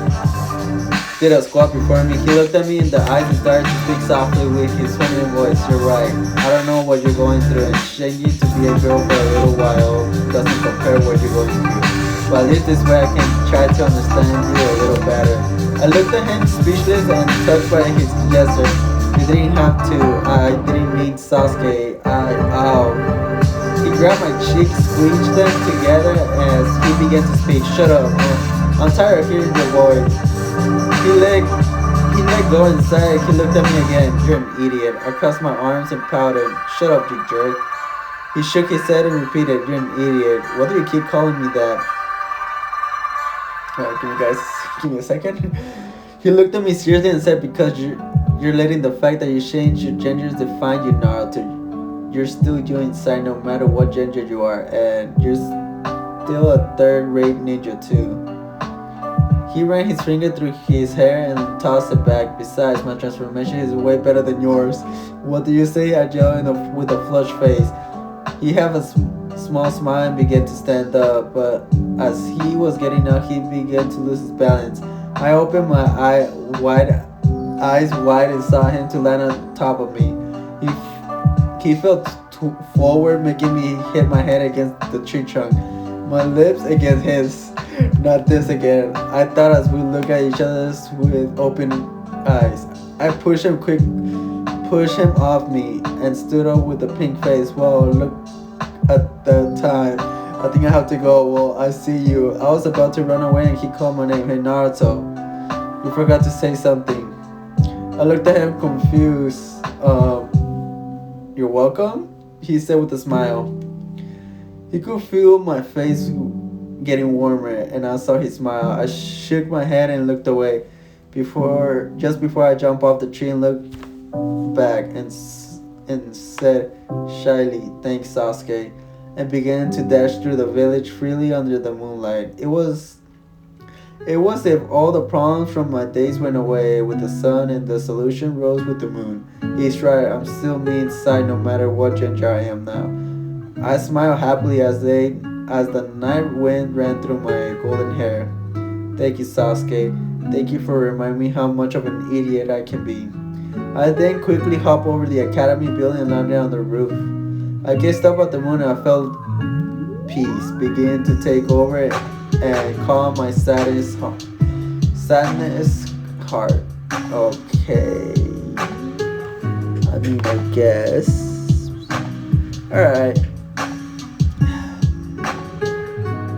did a squat before me. He looked at me in the eyes and started to speak softly with his feminine voice. You're right. I don't know what you're going through, and changing to be a girl for a little while doesn't compare what you're going through. But at least this way I can try to understand you a little better. I looked at him speechless and touched by his gesture. You didn't have to. I didn't mean Sasuke. Ow. He grabbed my cheeks, squeezed them together as he began to speak. Shut up. I'm tired of hearing your voice. He let go and sighed. He looked at me again. You're an idiot. I crossed my arms and pouted. Shut up, you jerk. He shook his head and repeated, you're an idiot. Why do you keep calling me that? Give me a second. He looked at me seriously and said, because you're letting the fact that you changed your genders define you, Naruto. You're still you inside no matter what gender you are, and you're still a third-rate ninja too. He ran his finger through his hair and tossed it back. Besides, my transformation is way better than yours. What do you say? I yelled with a flushed face. He had a small smile and began to stand up, but as he was getting up, he began to lose his balance. I opened my eyes wide and saw him to land on top of me. He fell forward, making me hit my head against the tree trunk. My lips against his. Not this again. I thought as we looked at each other with open eyes. I pushed him off me and stood up with a pink face. Whoa, look at the time. I think I have to go. Well, I see you. I was about to run away and he called my name. Hey, Naruto. You forgot to say something. I looked at him confused. You're welcome? He said with a smile. He could feel my face getting warmer and I saw his smile. I shook my head and looked away just before I jumped off the tree and looked back and said shyly, thanks Sasuke, and began to dash through the village freely under the moonlight. It was if all the problems from my days went away with the sun and the solution rose with the moon. He's right, I'm still me inside no matter what gender I am now. I smiled happily as the night wind ran through my golden hair. Thank you, Sasuke. Thank you for reminding me how much of an idiot I can be. I then quickly hopped over the academy building and landed on the roof. I gazed up at the moon and I felt peace begin to take over and calm my sadness heart. Okay. I mean, I guess. Alright.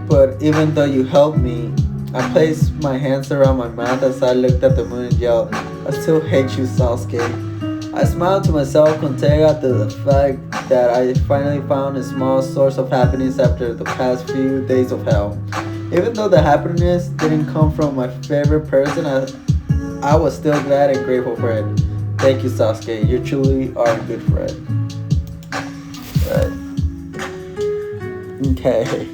But even though you helped me, I placed my hands around my mouth as I looked at the moon and yelled, I still hate you, Sasuke. I smiled to myself, content at the fact that I finally found a small source of happiness after the past few days of hell. Even though the happiness didn't come from my favorite person, I was still glad and grateful for it. Thank you, Sasuke. You truly are a good friend. Right. Okay.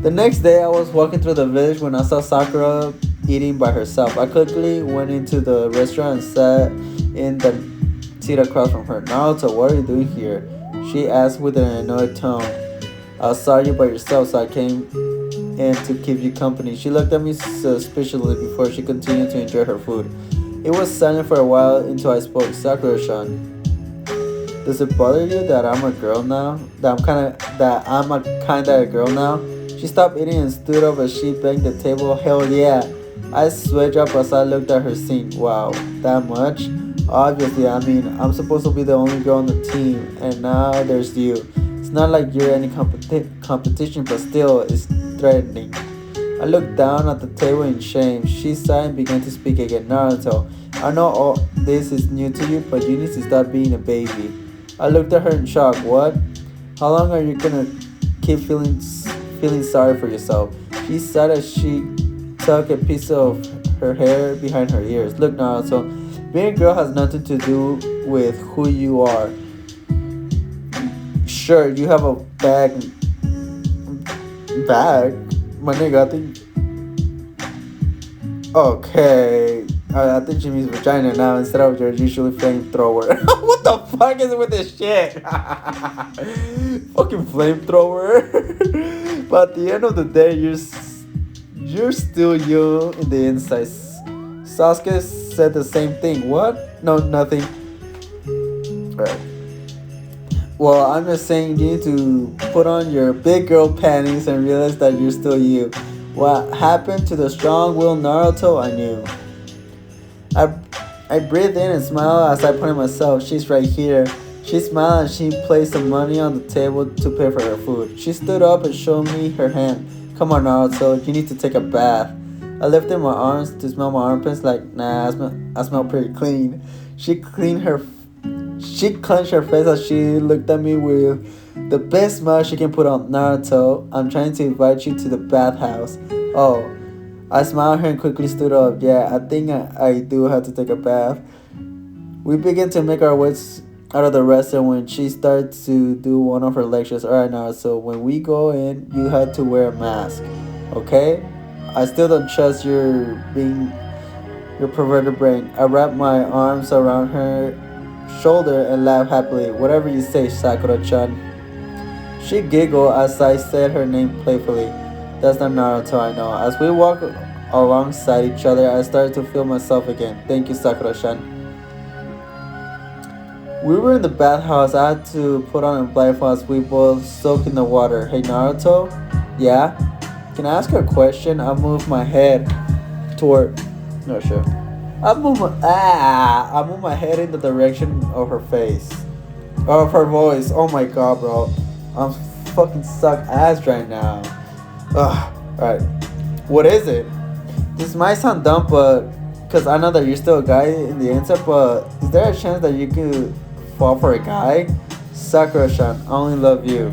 The next day, I was walking through the village when I saw Sakura eating by herself. I quickly went into the restaurant and sat in the seat across from her. Naruto, what are you doing here? She asked with an annoyed tone. I saw you by yourself, so I came in to keep you company. She looked at me suspiciously before she continued to enjoy her food. It was silent for a while until I spoke. Sakura-san, does it bother you that I'm a girl now? That I'm a kinda a girl now? She stopped eating and stood up as she banged the table. Hell yeah. I switched up as I looked at her scene. Wow, that much? Obviously, I mean, I'm supposed to be the only girl on the team, and now there's you. It's not like you're any competition, but still, it's threatening. I looked down at the table in shame. She sighed and began to speak again. Naruto, I know all this is new to you, but you need to stop being a baby. I looked at her in shock. What? How long are you gonna keep feeling sorry for yourself? She sighed as she tucked a piece of her hair behind her ears. Look, Naruto, being a girl has nothing to do with who you are. Sure, you have a bag, my nigga. I think. Okay, I think she means vagina now instead of your usually flamethrower. What the fuck is with this shit? Fucking flamethrower. But at the end of the day, you're still you in the inside. Sasuke said the same thing. What? No, nothing. Alright. Well, I'm just saying you need to put on your big girl panties and realize that you're still you. What happened to the strong-willed Naruto, I knew. I breathed in and smiled as I pointed myself. She's right here. She smiled and she placed some money on the table to pay for her food. She stood up and showed me her hand. Come on, Naruto, you need to take a bath. I lifted my arms to smell my armpits like, nah, I smell pretty clean. She clenched her face as she looked at me with the best smile she can put on. Naruto, I'm trying to invite you to the bathhouse. Oh, I smiled at her and quickly stood up. Yeah, I think I do have to take a bath. We began to make our ways out of the restaurant when she started to do one of her lectures. Alright, Naruto, when we go in, you have to wear a mask. Okay? I still don't trust your perverted brain. I wrapped my arms around her shoulder and laughed happily. Whatever you say, Sakura-chan. She giggled as I said her name playfully. That's not Naruto, I know. As we walked alongside each other, I started to feel myself again. Thank you, Sakura-chan. We were in the bathhouse. I had to put on a blindfold as we both soaked in the water. Hey, Naruto? Yeah? Can I ask you a question? I moved my head toward... No, sure. I moved my head in the direction of her face. Of her voice. Oh my god, bro. I'm fucking suck ass right now. Ugh. Alright. What is it? This might sound dumb, but... Because I know that you're still a guy in the inside, but... Is there a chance that you could fall for a guy? Sakura-chan, I only love you.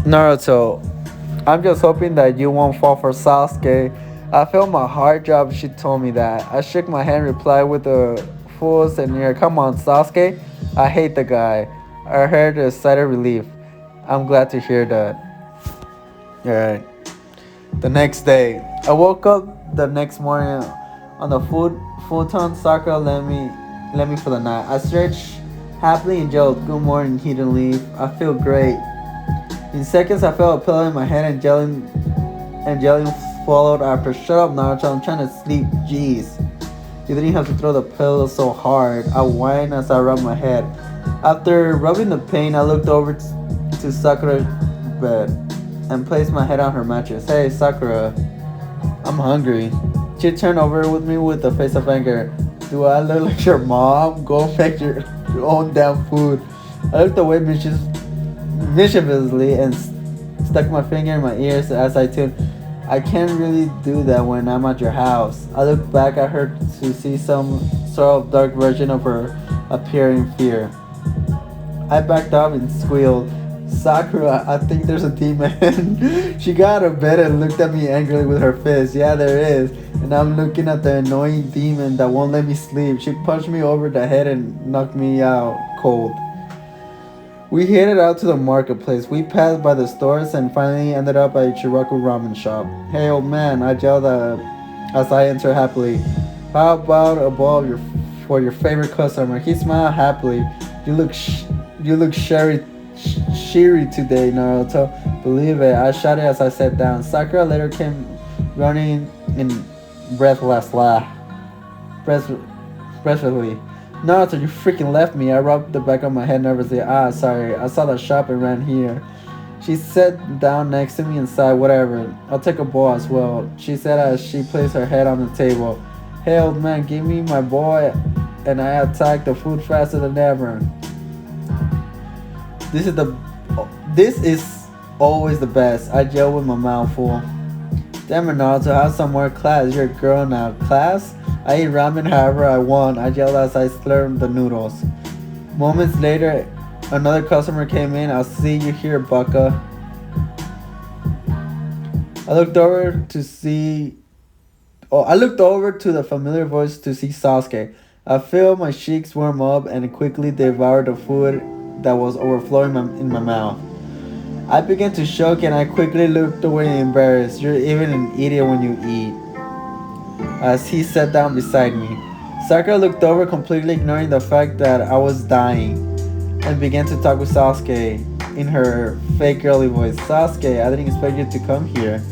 Naruto, I'm just hoping that you won't fall for Sasuke. I felt my heart drop. She told me that. I shook my hand and replied with a full sneer. Come on, Sasuke. I hate the guy. I heard a sigh of relief. I'm glad to hear that. Alright. The next day, I woke up the next morning on the futon. Sakura let me for the night. I stretched happily and yelled, "Good morning," he didn't leave. I feel great. In seconds, I felt a pillow in my head and yelling followed after. Shut up, Naruto, I'm trying to sleep. Jeez. You didn't have to throw the pillow so hard. I whined as I rubbed my head. After rubbing the pain, I looked over to Sakura's bed. and placed my head on her mattress. Hey, Sakura, I'm hungry. She turned over with me with a face of anger. Do I look like your mom? Go make your own damn food. I looked away mischievously and stuck my finger in my ears as I tuned. I can't really do that when I'm at your house. I looked back at her to see some sort of dark version of her appear in fear. I backed up and squealed. Sakura, I think there's a demon. She got out of bed and looked at me angrily with her fist. Yeah, there is. And I'm looking at the annoying demon that won't let me sleep. She punched me over the head and knocked me out cold. We headed out to the marketplace. We passed by the stores and finally ended up at a Chiraku ramen shop. Hey, old man, I yelled as I entered happily. How about a bowl of for your favorite customer? He smiled happily. You look cheery today, Naruto. Believe it, I shouted as I sat down. Sakura later came running in breathless laugh. Breath, breathlessly. Naruto, you freaking left me. I rubbed the back of my head nervously. Ah, sorry. I saw the shop and ran here. She sat down next to me and sighed, whatever. I'll take a bowl as well, she said as she placed her head on the table. Hey, old man, give me my boy, and I attacked the food faster than ever. This is the this is always the best. I yelled with my mouth full. Damn it, Naruto, have some more class. You're a girl now. Class? I eat ramen however I want. I yelled as I slurred the noodles. Moments later, another customer came in. I'll see you here, Bucka. I looked over to see. Oh, I looked over to the familiar voice to see Sasuke. I felt my cheeks warm up and quickly devoured the food that was overflowing in my mouth. I began to choke and I quickly looked away embarrassed. You're even an idiot when you eat. As he sat down beside me, Sakura looked over completely ignoring the fact that I was dying and began to talk with Sasuke in her fake girly voice. Sasuke, I didn't expect you to come here.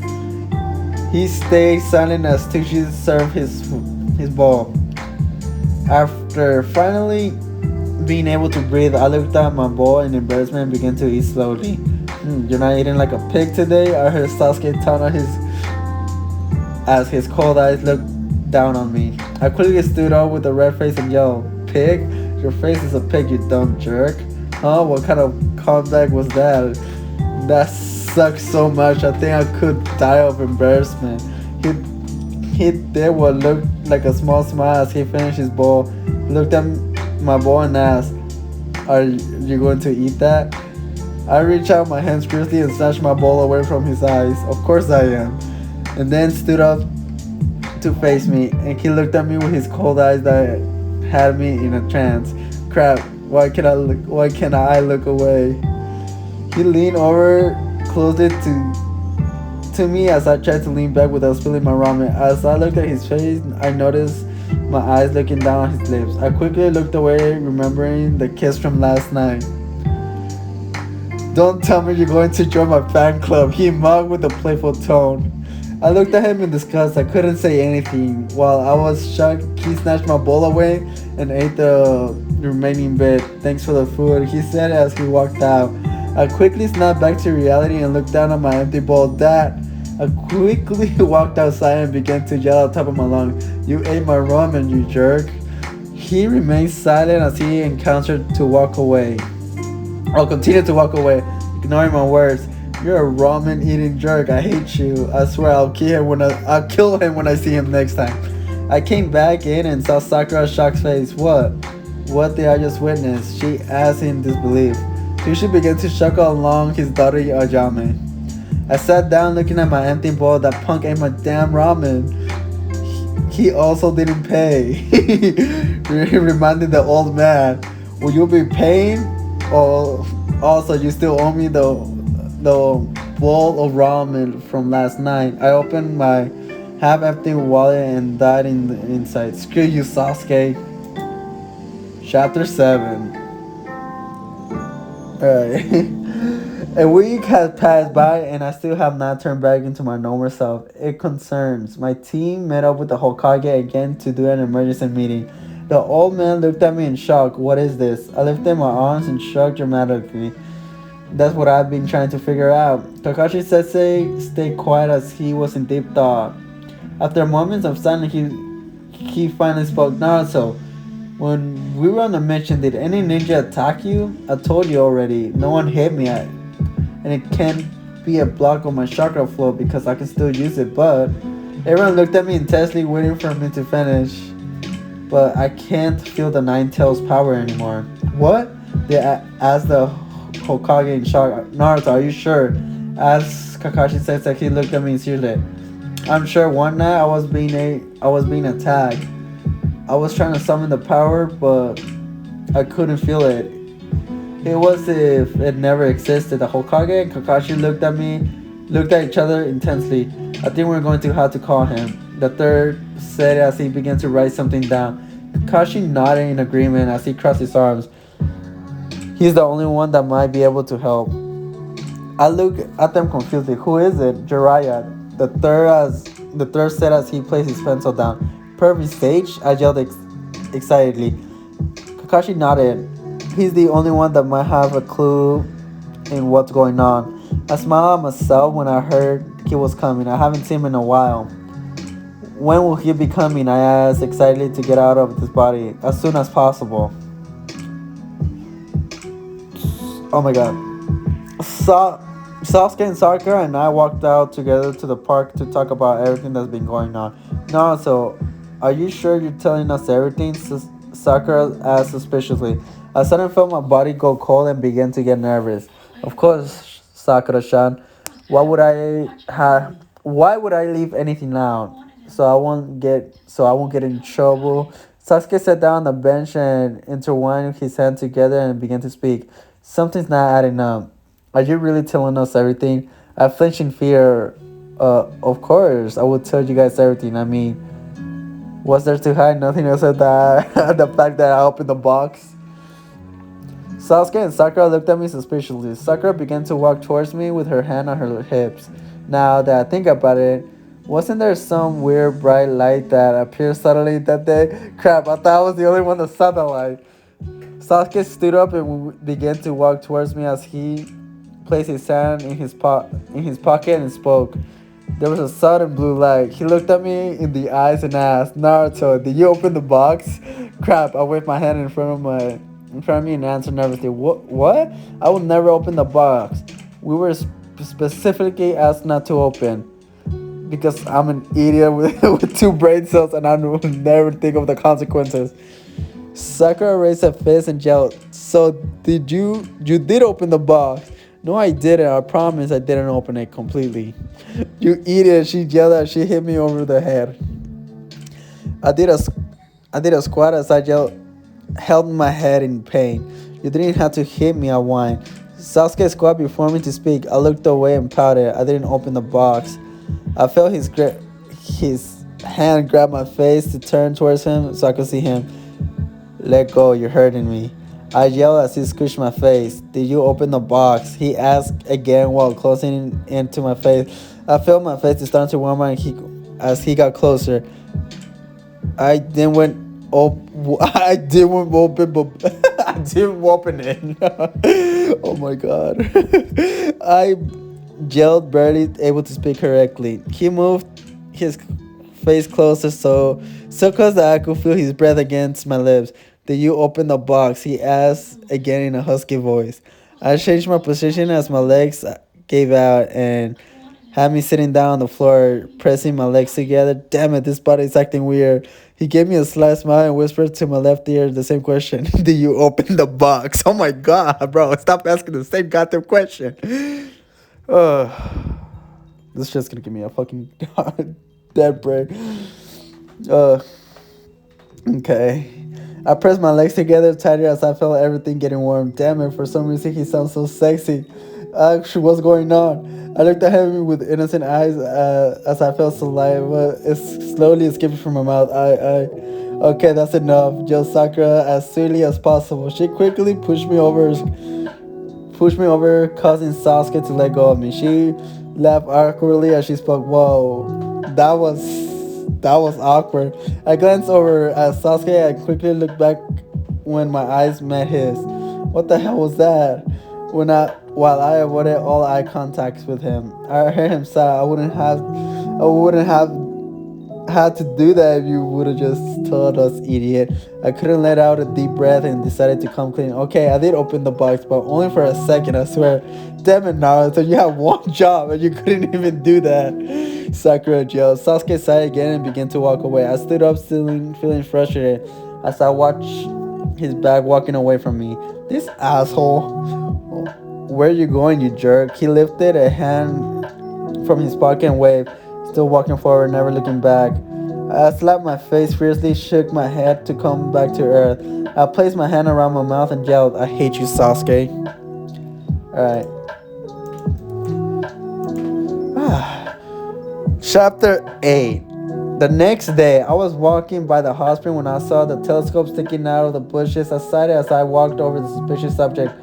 He stayed silent as Tushi served his bowl. After finally being able to breathe, I looked at my bowl in embarrassment and began to eat slowly. You're not eating like a pig today? I heard Sasuke taunt on as his cold eyes looked down on me. I quickly stood up with a red face and yelled, Pig? Your face is a pig, you dumb jerk. Huh? What kind of comeback was that? That sucks so much. I think I could die of embarrassment. He did what looked like a small smile as he finished his bowl, looked at my bowl and asked, Are you going to eat that? I reached out my hands fiercely and snatched my bowl away from his eyes. Of course I am. And then stood up to face me, and he looked at me with his cold eyes that had me in a trance. Crap, why can't I look away? He leaned over closer to me as I tried to lean back without spilling my ramen. As I looked at his face, I noticed my eyes looking down on his lips. I quickly looked away, remembering the kiss from last night. Don't tell me you're going to join my fan club, he mocked with a playful tone. I looked at him in disgust. I couldn't say anything. While I was shocked, he snatched my bowl away and ate the remaining bit. Thanks for the food, he said as he walked out. I quickly snapped back to reality and looked down at my empty bowl. I quickly walked outside and began to yell at the top of my lungs, You ate my ramen, you jerk. He remained silent as he continued to walk away, ignoring my words. You're a ramen eating jerk. I hate you. I swear I'll kill him when I see him next time. I came back in and saw Sakura's shocked face. What? What did I just witness? She asked in disbelief. Tushi began to chuckle along his daughter Ajame. I sat down looking at my empty bowl. That punk ate my damn ramen. He also didn't pay. He reminded the old man. Will you be paying? Or also you still owe me the bowl of ramen from last night. I opened my half-empty wallet and died in the inside. Screw you, Sasuke. Chapter 7. Alright. A week has passed by and I still have not turned back into my normal self. It concerns. My team met up with the Hokage again to do an emergency meeting. The old man looked at me in shock. What is this? I lifted my arms and shrugged dramatically. That's what I've been trying to figure out. Kakashi Sensei stayed quiet as he was in deep thought. After moments of silence, he finally spoke. Naruto, when we were on the mission, did any ninja attack you? I told you already. No one hit me, and it can't be a block on my chakra flow because I can still use it. But everyone looked at me intensely, waiting for me to finish. But I can't feel the Nine Tails power anymore. What? They asked the Hokage in shock. Naruto, are you sure? Asked Kakashi Sensei. He looked at me seriously. I'm sure one night I was being attacked. I was trying to summon the power, but I couldn't feel it. It was if it never existed. The Hokage and Kakashi looked at each other intensely. I think we're going to have to call him. The third said as he began to write something down. Kakashi nodded in agreement as he crossed his arms. He's the only one that might be able to help. I look at them confusedly. Who is it? Jiraiya. The third said as he placed his pencil down. Perfect stage? I yelled excitedly. Kakashi nodded. He's the only one that might have a clue in what's going on. I smiled at myself when I heard he was coming. I haven't seen him in a while. When will he be coming? I asked excitedly to get out of this body. As soon as possible. Oh my god. Sasuke and Sakura and I walked out together to the park to talk about everything that's been going on. No, so are you sure you're telling us everything? Sakura asked suspiciously. I suddenly felt my body go cold and began to get nervous. Of course, Sakura-chan. Why would I leave anything out? So I won't get in trouble. Sasuke sat down on the bench and intertwined his hands together and began to speak. Something's not adding up. Are you really telling us everything? I flinched in fear. Of course, I will tell you guys everything. I mean, what's there to hide? Nothing else than that. The fact that I opened the box. Sasuke and Sakura looked at me suspiciously. Sakura began to walk towards me with her hand on her hips. Now that I think about it, wasn't there some weird bright light that appeared suddenly that day? Crap, I thought I was the only one that saw the light. Sasuke stood up and began to walk towards me as he placed his hand in his pocket and spoke. There was a sudden blue light. He looked at me in the eyes and asked, Naruto, did you open the box? Crap, I waved my hand in front of me and answered nervously, What? I will never open the box. We were specifically asked not to open. Because I'm an idiot with two brain cells and I will never think of the consequences. Sakura raised her fist and yelled, So you did open the box? No, I didn't. I promise I didn't open it completely. You idiot, she yelled as she hit me over the head. I did a squat as I held my head in pain. You didn't have to hit me, I whined. Sasuke squat before me to speak. I looked away and pouted. I didn't open the box. I felt his hand grab my face to turn towards him so I could see him. Let go, you're hurting me. I yelled as he squished my face. Did you open the box? He asked again while closing into my face. I felt my face start to warm as he got closer. I didn't open, but I didn't open it. Oh my god. I yelled, barely able to speak correctly. He moved his face closer so close that I could feel his breath against my lips. Did you open the box? He asked again in a husky voice. I changed my position as my legs gave out and had me sitting down on the floor, pressing my legs together. Damn it, this body's acting weird. He gave me a sly smile and whispered to my left ear the same question. Did you open the box? Oh my god, bro, stop asking the same goddamn question. This shit's gonna give me a fucking dead brain. Okay. I pressed my legs together tighter as I felt everything getting warm. Damn it, for some reason he sounds so sexy. Actually, what's going on? I looked at him with innocent eyes as I felt saliva slowly escaping from my mouth. Okay, that's enough. Yelled Sakura as sweetly as possible. She quickly pushed me over, causing Sasuke to let go of me. She laughed awkwardly as she spoke. Whoa, that was awkward. I glanced over at Sasuke and quickly looked back when my eyes met his. What the hell was that? while I avoided all eye contacts with him. I heard him sigh. I wouldn't have had to do that if you would have just told us, idiot. I couldn't let out a deep breath and decided to come clean. Okay, I did open the box, but only for a second, I swear. Damn it, Naruto, you have one job and you couldn't even do that. Sakura yelled. Sasuke sighed again and began to walk away. I stood up, still feeling frustrated as I watched his back walking away from me. This asshole. Where are you going, you jerk? He lifted a hand from his pocket and waved, still walking forward, never looking back. I slapped my face fiercely, shook my head to come back to earth. I placed my hand around my mouth and yelled, I hate you, Sasuke. Alright. Chapter 8. The next day, I was walking by the hospital when I saw the telescope sticking out of the bushes. I sighed as I walked over the suspicious subject.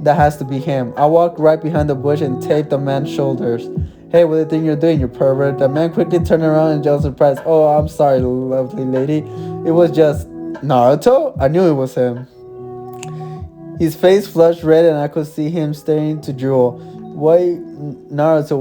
That has to be him. I walked right behind the bush and taped the man's shoulders. Hey, what do you think you're doing, you pervert? The man quickly turned around and yelled surprised. Oh, I'm sorry, lovely lady. It was just Naruto? I knew it was him. His face flushed red and I could see him staring to drool. Why, Naruto,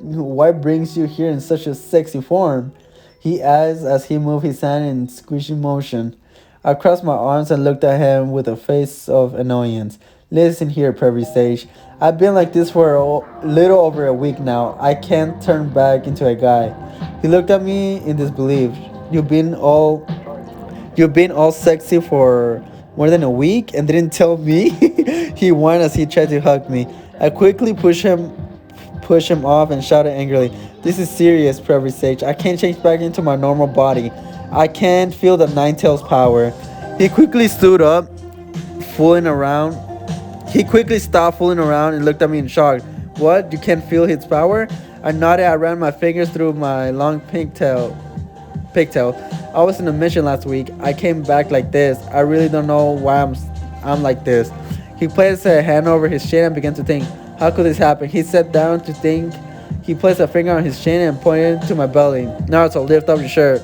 why brings you here in such a sexy form? He asked as he moved his hand in squishy motion. I crossed my arms and looked at him with a face of annoyance. Listen here, Pervy Sage. I've been like this for a little over a week now. I can't turn back into a guy. He looked at me in disbelief. You've been all sexy for more than a week and didn't tell me? He whined as he tried to hug me. I quickly pushed him off and shouted angrily, this is serious, Pervy Sage. I can't change back into my normal body. I can't feel the Nine Tails power. He quickly stood up, fooling around. He quickly stopped fooling around and looked at me in shock. What? You can't feel his power? I nodded. I ran my fingers through my long pigtail. I was in a mission last week. I came back like this. I really don't know why I'm like this. He placed a hand over his chin and began to think. How could this happen? He sat down to think. He placed a finger on his chin and pointed to my belly. Naruto, lift up your shirt.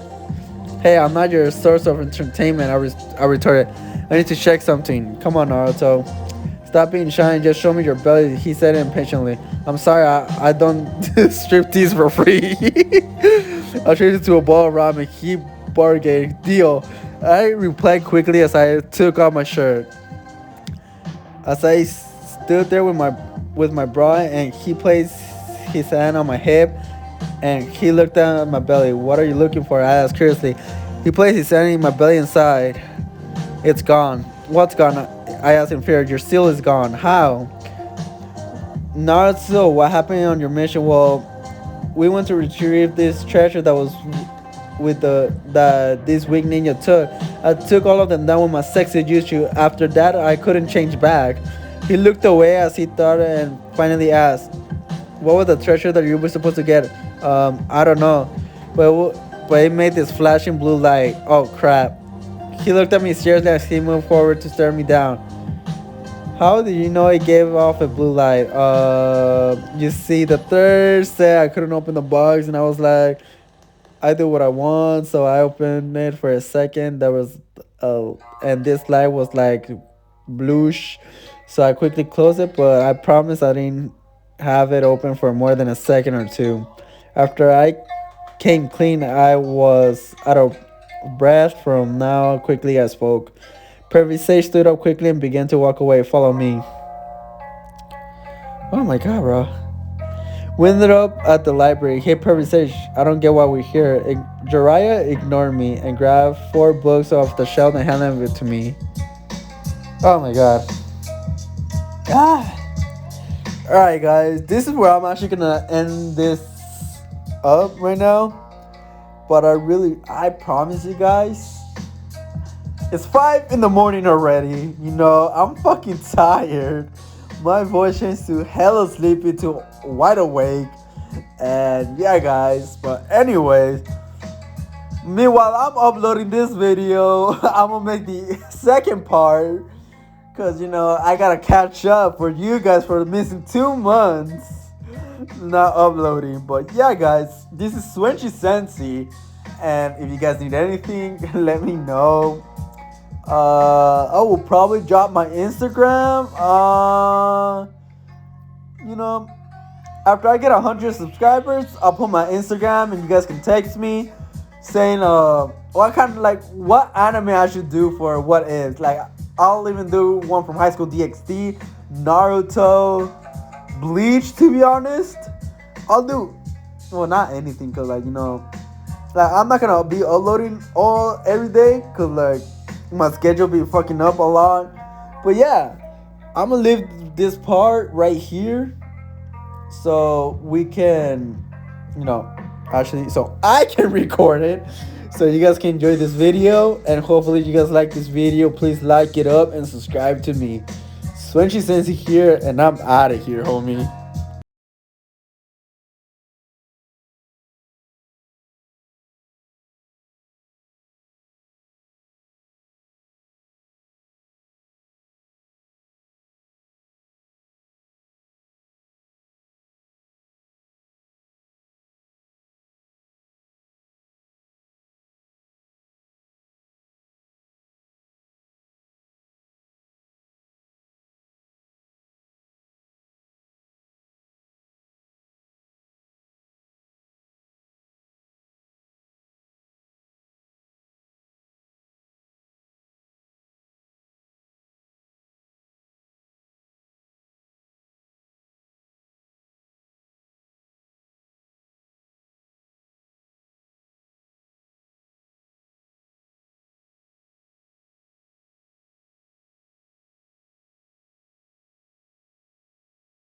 Hey, I'm not your source of entertainment, I retorted. I need to check something. Come on, Naruto. Stop being shy and just show me your belly, he said impatiently. I'm sorry, I don't strip tease for free. I treated it to a bowl of ramen. He bargained. Deal. I replied quickly as I took off my shirt. As I stood there with my bra and he placed his hand on my hip and he looked down at my belly. What are you looking for? I asked curiously. He placed his hand in my belly inside. It's gone. What's gone? I asked in fear. Your seal is gone. How? Naruto, what happened on your mission? Well, we went to retrieve this treasure that was with that this weak ninja took. I took all of them down with my sexy jutsu. After that, I couldn't change back. He looked away as he thought and finally asked, what was the treasure that you were supposed to get? I don't know. But it made this flashing blue light. Oh, crap. He looked at me seriously as he moved forward to stare me down. How did you know it gave off a blue light? You see, the third said I couldn't open the box, and I was like, I do what I want, so I opened it for a second. There was, and this light was like bluish, so I quickly closed it, but I promise I didn't have it open for more than a second or two. After I came clean, I was out of breath from how quickly I spoke. Pervy Sage stood up quickly and began to walk away. Follow me. Oh my god, bro. We ended up at the library. Hey, Pervy Sage, I don't get why we're here. Jiraiya ignored me and grabbed 4 books off the shelf and handed it to me. Oh my god. Alright, guys. This is where I'm actually gonna end this up right now. But I promise you guys, it's 5 in the morning already. You know, I'm fucking tired. My voice changed to hella sleepy to wide awake. And yeah, guys. But anyways, meanwhile, I'm uploading this video. I'm gonna make the second part. Because, you know, I gotta catch up for you guys for missing 2 months not uploading. But yeah, guys, this is Swenchy Sensei, and if you guys need anything, let me know. I will probably drop my Instagram you know, after I get 100 subscribers, I'll put my Instagram and you guys can text me saying what anime I should do for what if. Like I'll even do one from High School DxD, Naruto, Bleach. To be honest, I'll do not anything because like I'm not gonna be uploading every day because like my schedule be fucking up a lot. But yeah, I'm gonna leave this part right here so we can, so I can record it so you guys can enjoy this video, and hopefully you guys like this video. Please like it up and subscribe to me. Swenchi Sensei here, and I'm out of here, homie.